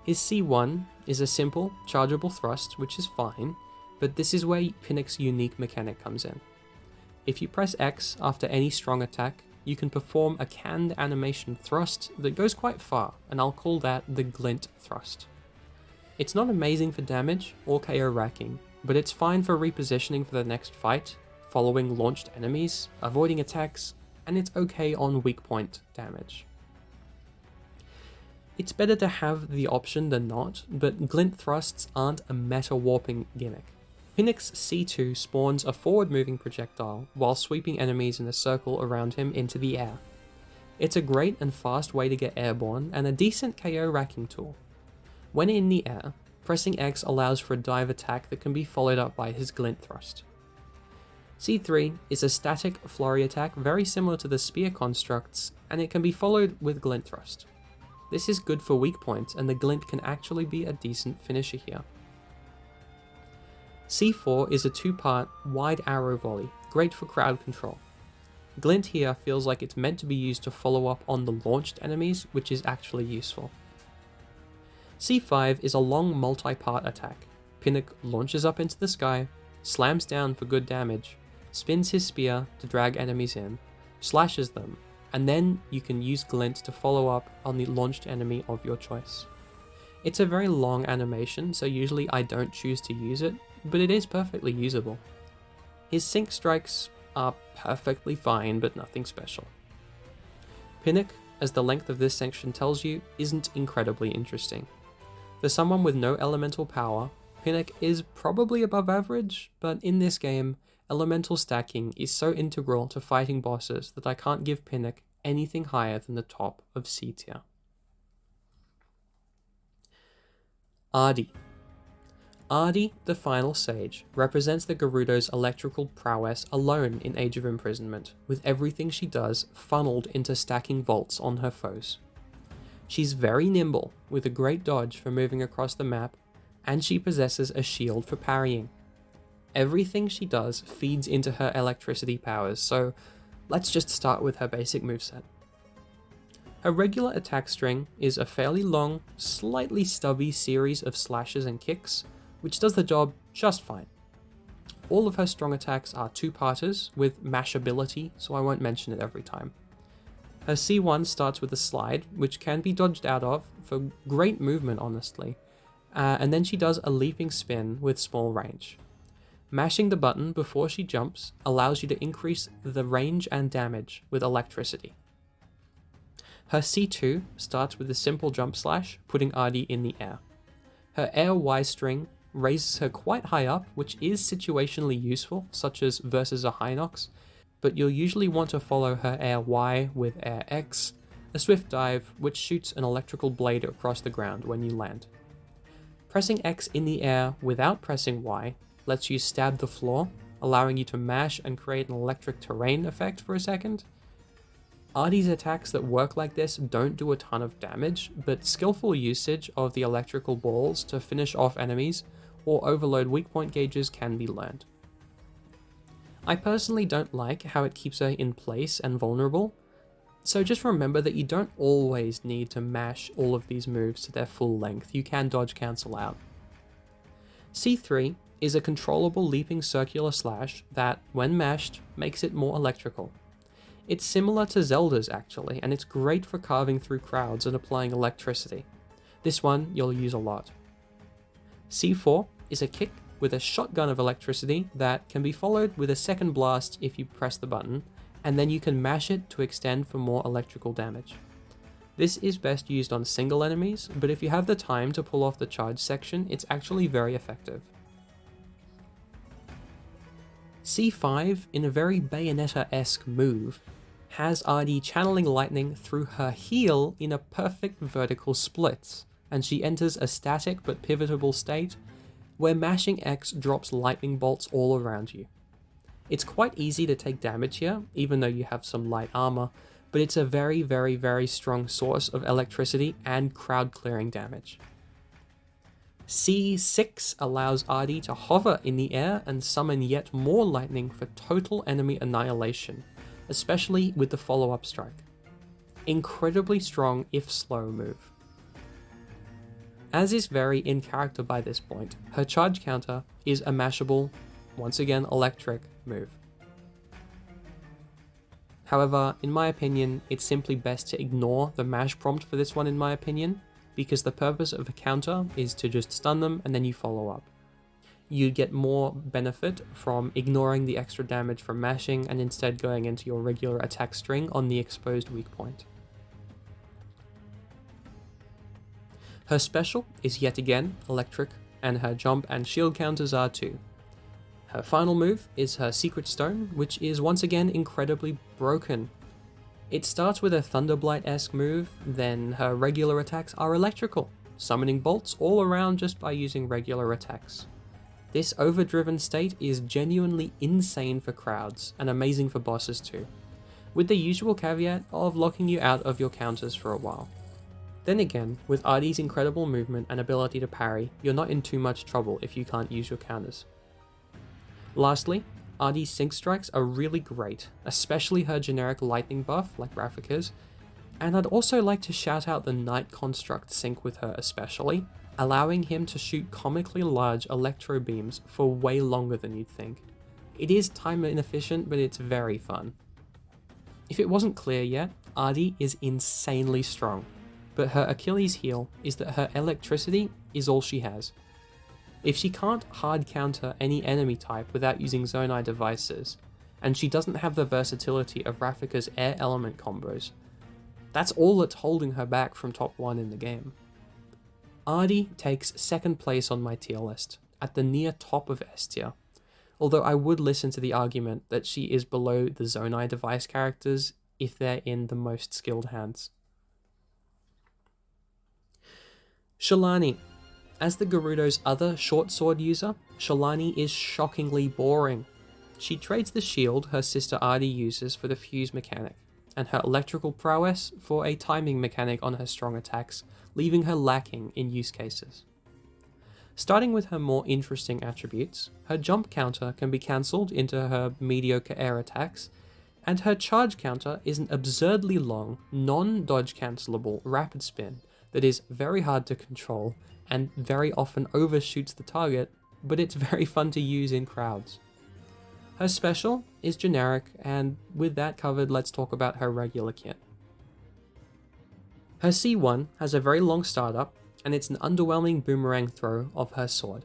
His C1 is a simple, chargeable thrust, which is fine, but this is where Pinnec's unique mechanic comes in. If you press X after any strong attack, you can perform a canned animation thrust that goes quite far, and I'll call that the glint thrust. It's not amazing for damage or KO racking, but it's fine for repositioning for the next fight, following launched enemies, avoiding attacks, and it's okay on weak point damage. It's better to have the option than not, but glint thrusts aren't a meta-warping gimmick. Pinnec's C2 spawns a forward-moving projectile while sweeping enemies in a circle around him into the air. It's a great and fast way to get airborne and a decent KO racking tool. When in the air, Pressing X allows for a dive attack that can be followed up by his glint thrust. C3 is a static flurry attack very similar to the spear constructs, and it can be followed with glint thrust. This is good for weak points, and the glint can actually be a decent finisher here. C4 is a two-part wide arrow volley, great for crowd control. Glint here feels like it's meant to be used to follow up on the launched enemies, which is actually useful. C5 is a long multi-part attack. Pinnec launches up into the sky, slams down for good damage, spins his spear to drag enemies in, slashes them, and then you can use glint to follow up on the launched enemy of your choice. It's a very long animation, so usually I don't choose to use it, but it is perfectly usable. His sync strikes are perfectly fine, but nothing special. Pinnec, as the length of this section tells you, isn't incredibly interesting. For someone with no elemental power, Pinnec is probably above average, but in this game, elemental stacking is so integral to fighting bosses that I can't give Pinnec anything higher than the top of C tier. Ardi. Ardi, the final sage, represents the Gerudo's electrical prowess alone in Age of Imprisonment, with everything she does funneled into stacking vaults on her foes. She's very nimble, with a great dodge for moving across the map, and she possesses a shield for parrying. Everything she does feeds into her electricity powers, so let's just start with her basic moveset. Her regular attack string is a fairly long, slightly stubby series of slashes and kicks, which does the job just fine. All of her strong attacks are two-parters with mashability, so I won't mention it every time. Her C1 starts with a slide, which can be dodged out of for great movement honestly, and then she does a leaping spin with small range. Mashing the button before she jumps allows you to increase the range and damage with electricity. Her C2 starts with a simple jump slash, putting Ardi in the air. Her air Y string raises her quite high up, which is situationally useful, such as versus a Hinox, but you'll usually want to follow her air Y with air X, a swift dive which shoots an electrical blade across the ground when you land. Pressing X in the air without pressing Y lets you stab the floor, allowing you to mash and create an electric terrain effect for a second. Ardi's attacks that work like this don't do a ton of damage, but skillful usage of the electrical balls to finish off enemies or overload weak point gauges can be learned. I personally don't like how it keeps her in place and vulnerable, so just remember that you don't always need to mash all of these moves to their full length, you can dodge cancel out. C3 is a controllable leaping circular slash that, when mashed, makes it more electrical. It's similar to Zelda's actually, and it's great for carving through crowds and applying electricity. This one you'll use a lot. C4 is a kick with a shotgun of electricity that can be followed with a second blast if you press the button, and then you can mash it to extend for more electrical damage. This is best used on single enemies, but if you have the time to pull off the charge section, it's actually very effective. C5, in a very Bayonetta-esque move, has Ardi channeling lightning through her heel in a perfect vertical split, and she enters a static but pivotable state where mashing X drops lightning bolts all around you. It's quite easy to take damage here, even though you have some light armor, but it's a very, very, very strong source of electricity and crowd clearing damage. C6 allows Ardi to hover in the air and summon yet more lightning for total enemy annihilation, especially with the follow-up strike. Incredibly strong if slow move. As is very in character by this point, her charge counter is a mashable, once again electric, move. However, in my opinion, it's simply best to ignore the mash prompt for this one in my opinion, because the purpose of a counter is to just stun them and then you follow up. You'd get more benefit from ignoring the extra damage from mashing and instead going into your regular attack string on the exposed weak point. Her special is yet again electric, and her jump and shield counters are too. Her final move is her Secret Stone, which is once again incredibly broken. It starts with a Thunderblight-esque move, then her regular attacks are electrical, summoning bolts all around just by using regular attacks. This overdriven state is genuinely insane for crowds, and amazing for bosses too, with the usual caveat of locking you out of your counters for a while. Then again, with Ardi's incredible movement and ability to parry, you're not in too much trouble if you can't use your counters. Lastly, Ardi's sync strikes are really great, especially her generic lightning buff like Raphica's, and I'd also like to shout out the Knight construct sync with her especially, allowing him to shoot comically large electro beams for way longer than you'd think. It is time inefficient, but it's very fun. If it wasn't clear yet, Ardi is insanely strong, but her Achilles heel is that her electricity is all she has. If she can't hard counter any enemy type without using Zonai devices, and she doesn't have the versatility of Raphica's air element combos, that's all that's holding her back from top 1 in the game. Ardi takes second place on my tier list, at the near top of S tier, although I would listen to the argument that she is below the Zonai device characters if they're in the most skilled hands. Sholani. As the Gerudo's other short sword user, Sholani is shockingly boring. She trades the shield her sister Ardi uses for the fuse mechanic, and her electrical prowess for a timing mechanic on her strong attacks, leaving her lacking in use cases. Starting with her more interesting attributes, her jump counter can be cancelled into her mediocre air attacks, and her charge counter is an absurdly long, non-dodge cancelable rapid spin that is very hard to control and very often overshoots the target, but it's very fun to use in crowds. Her special is generic, and with that covered, let's talk about her regular kit. Her C1 has a very long startup, and it's an underwhelming boomerang throw of her sword.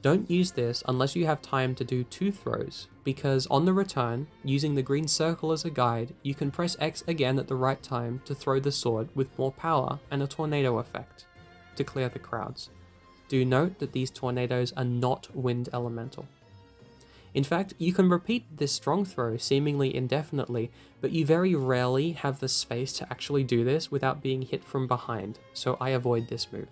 Don't use this unless you have time to do 2 throws, because on the return, using the green circle as a guide, you can press X again at the right time to throw the sword with more power and a tornado effect to clear the crowds. Do note that these tornadoes are not wind elemental. In fact, you can repeat this strong throw seemingly indefinitely, but you very rarely have the space to actually do this without being hit from behind, so I avoid this move.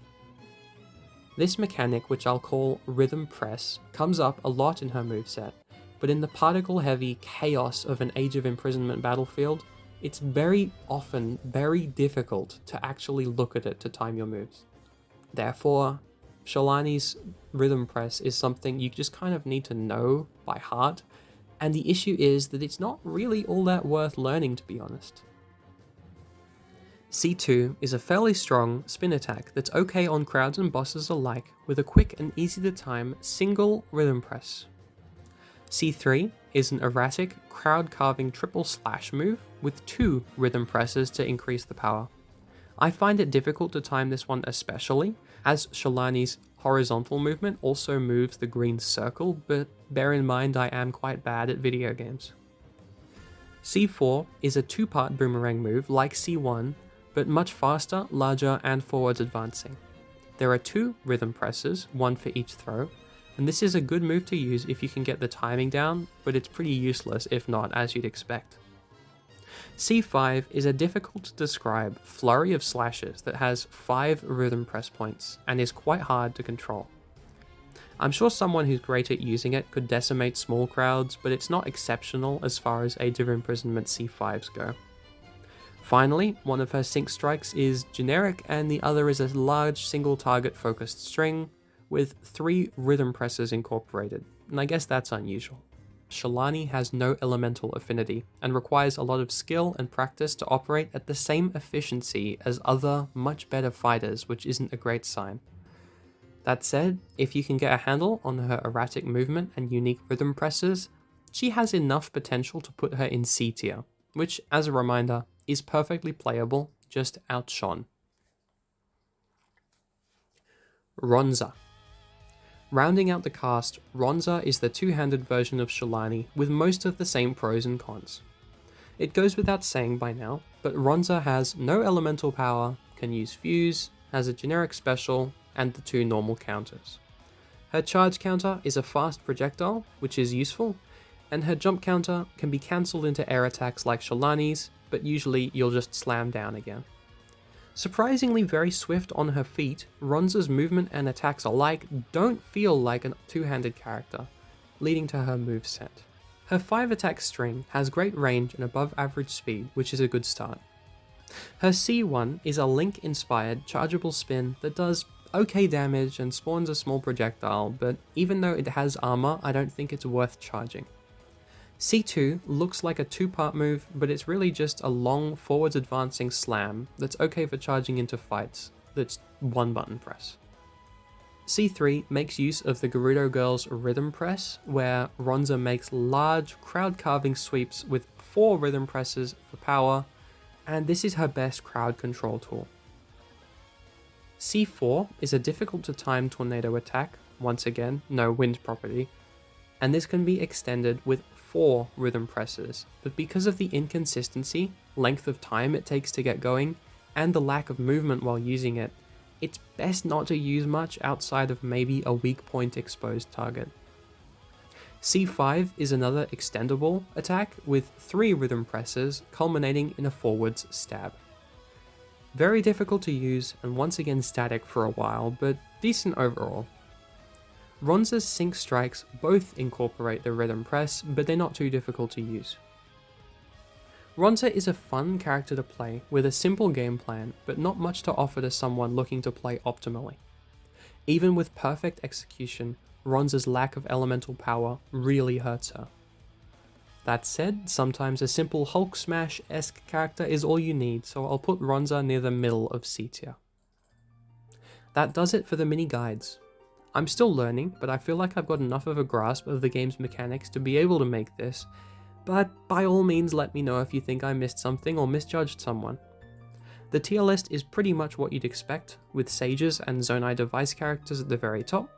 This mechanic, which I'll call Rhythm Press, comes up a lot in her moveset, but in the particle-heavy chaos of an Age of Imprisonment battlefield, it's very often very difficult to actually look at it to time your moves. Therefore, Sholani's Rhythm Press is something you just kind of need to know by heart, and the issue is that it's not really all that worth learning, to be honest. C2 is a fairly strong spin attack that's okay on crowds and bosses alike, with a quick and easy to time single Rhythm Press. C3 is an erratic, crowd-carving triple slash move with 2 Rhythm Presses to increase the power. I find it difficult to time this one especially, as Sholani's horizontal movement also moves the green circle, but bear in mind I am quite bad at video games. C4 is a 2-part boomerang move like C1, but much faster, larger, and forwards advancing. There are 2 rhythm presses, 1 for each throw, and this is a good move to use if you can get the timing down, but it's pretty useless if not, as you'd expect. C5 is a difficult to describe flurry of slashes that has 5 rhythm press points and is quite hard to control. I'm sure someone who's great at using it could decimate small crowds, but it's not exceptional as far as Age of Imprisonment C5s go. Finally, one of her sync strikes is generic and the other is a large single target focused string with 3 rhythm presses incorporated, and I guess that's unusual. Sholani has no elemental affinity and requires a lot of skill and practice to operate at the same efficiency as other, much better fighters, which isn't a great sign. That said, if you can get a handle on her erratic movement and unique rhythm presses, she has enough potential to put her in C tier, which, as a reminder, is perfectly playable, just outshone. Ronza. Rounding out the cast, Ronza is the two-handed version of Sholani with most of the same pros and cons. It goes without saying by now, but Ronza has no elemental power, can use fuse, has a generic special, and the 2 normal counters. Her charge counter is a fast projectile, which is useful, and her jump counter can be cancelled into air attacks like Sholani's, but usually you'll just slam down again. Surprisingly very swift on her feet, Ronza's movement and attacks alike don't feel like a two-handed character, leading to her moveset. Her 5-attack string has great range and above average speed, which is a good start. Her C1 is a Link-inspired chargeable spin that does okay damage and spawns a small projectile, but even though it has armor, I don't think it's worth charging. C2 looks like a 2-part move, but it's really just a long forwards advancing slam that's okay for charging into fights, that's one button press. C3 makes use of the Gerudo Girl's rhythm press, where Ronza makes large crowd carving sweeps with 4 rhythm presses for power, and this is her best crowd control tool. C4 is a difficult to time tornado attack, once again, no wind property, and this can be extended with 4 rhythm presses, but because of the inconsistency, length of time it takes to get going, and the lack of movement while using it, it's best not to use much outside of maybe a weak point exposed target. C5 is another extendable attack with 3 rhythm presses culminating in a forwards stab. Very difficult to use and once again static for a while, but decent overall. Ronza's sync strikes both incorporate the rhythm press, but they're not too difficult to use. Ronza is a fun character to play with a simple game plan, but not much to offer to someone looking to play optimally. Even with perfect execution, Ronza's lack of elemental power really hurts her. That said, sometimes a simple Hulk Smash-esque character is all you need, so I'll put Ronza near the middle of C tier. That does it for the mini guides. I'm still learning, but I feel like I've got enough of a grasp of the game's mechanics to be able to make this, but by all means let me know if you think I missed something or misjudged someone. The tier list is pretty much what you'd expect, with Sages and Zonai device characters at the very top,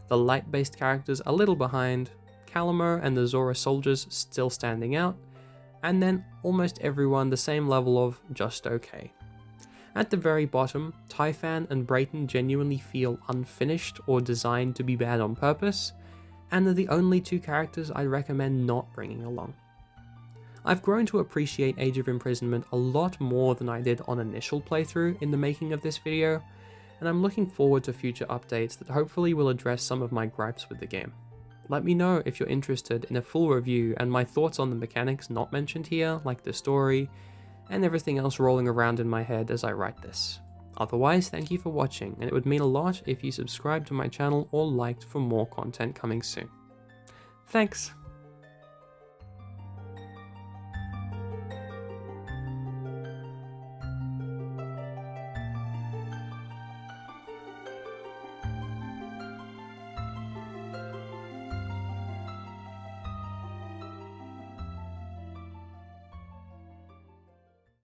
the light-based characters a little behind, Calamo and the Zora soldiers still standing out, and then almost everyone the same level of just okay. At the very bottom, Typhan and Braton genuinely feel unfinished or designed to be bad on purpose, and are the only 2 characters I'd recommend not bringing along. I've grown to appreciate Age of Imprisonment a lot more than I did on initial playthrough in the making of this video, and I'm looking forward to future updates that hopefully will address some of my gripes with the game. Let me know if you're interested in a full review and my thoughts on the mechanics not mentioned here, like the story, and everything else rolling around in my head as I write this. Otherwise, thank you for watching, and it would mean a lot if you subscribed to my channel or liked for more content coming soon. Thanks!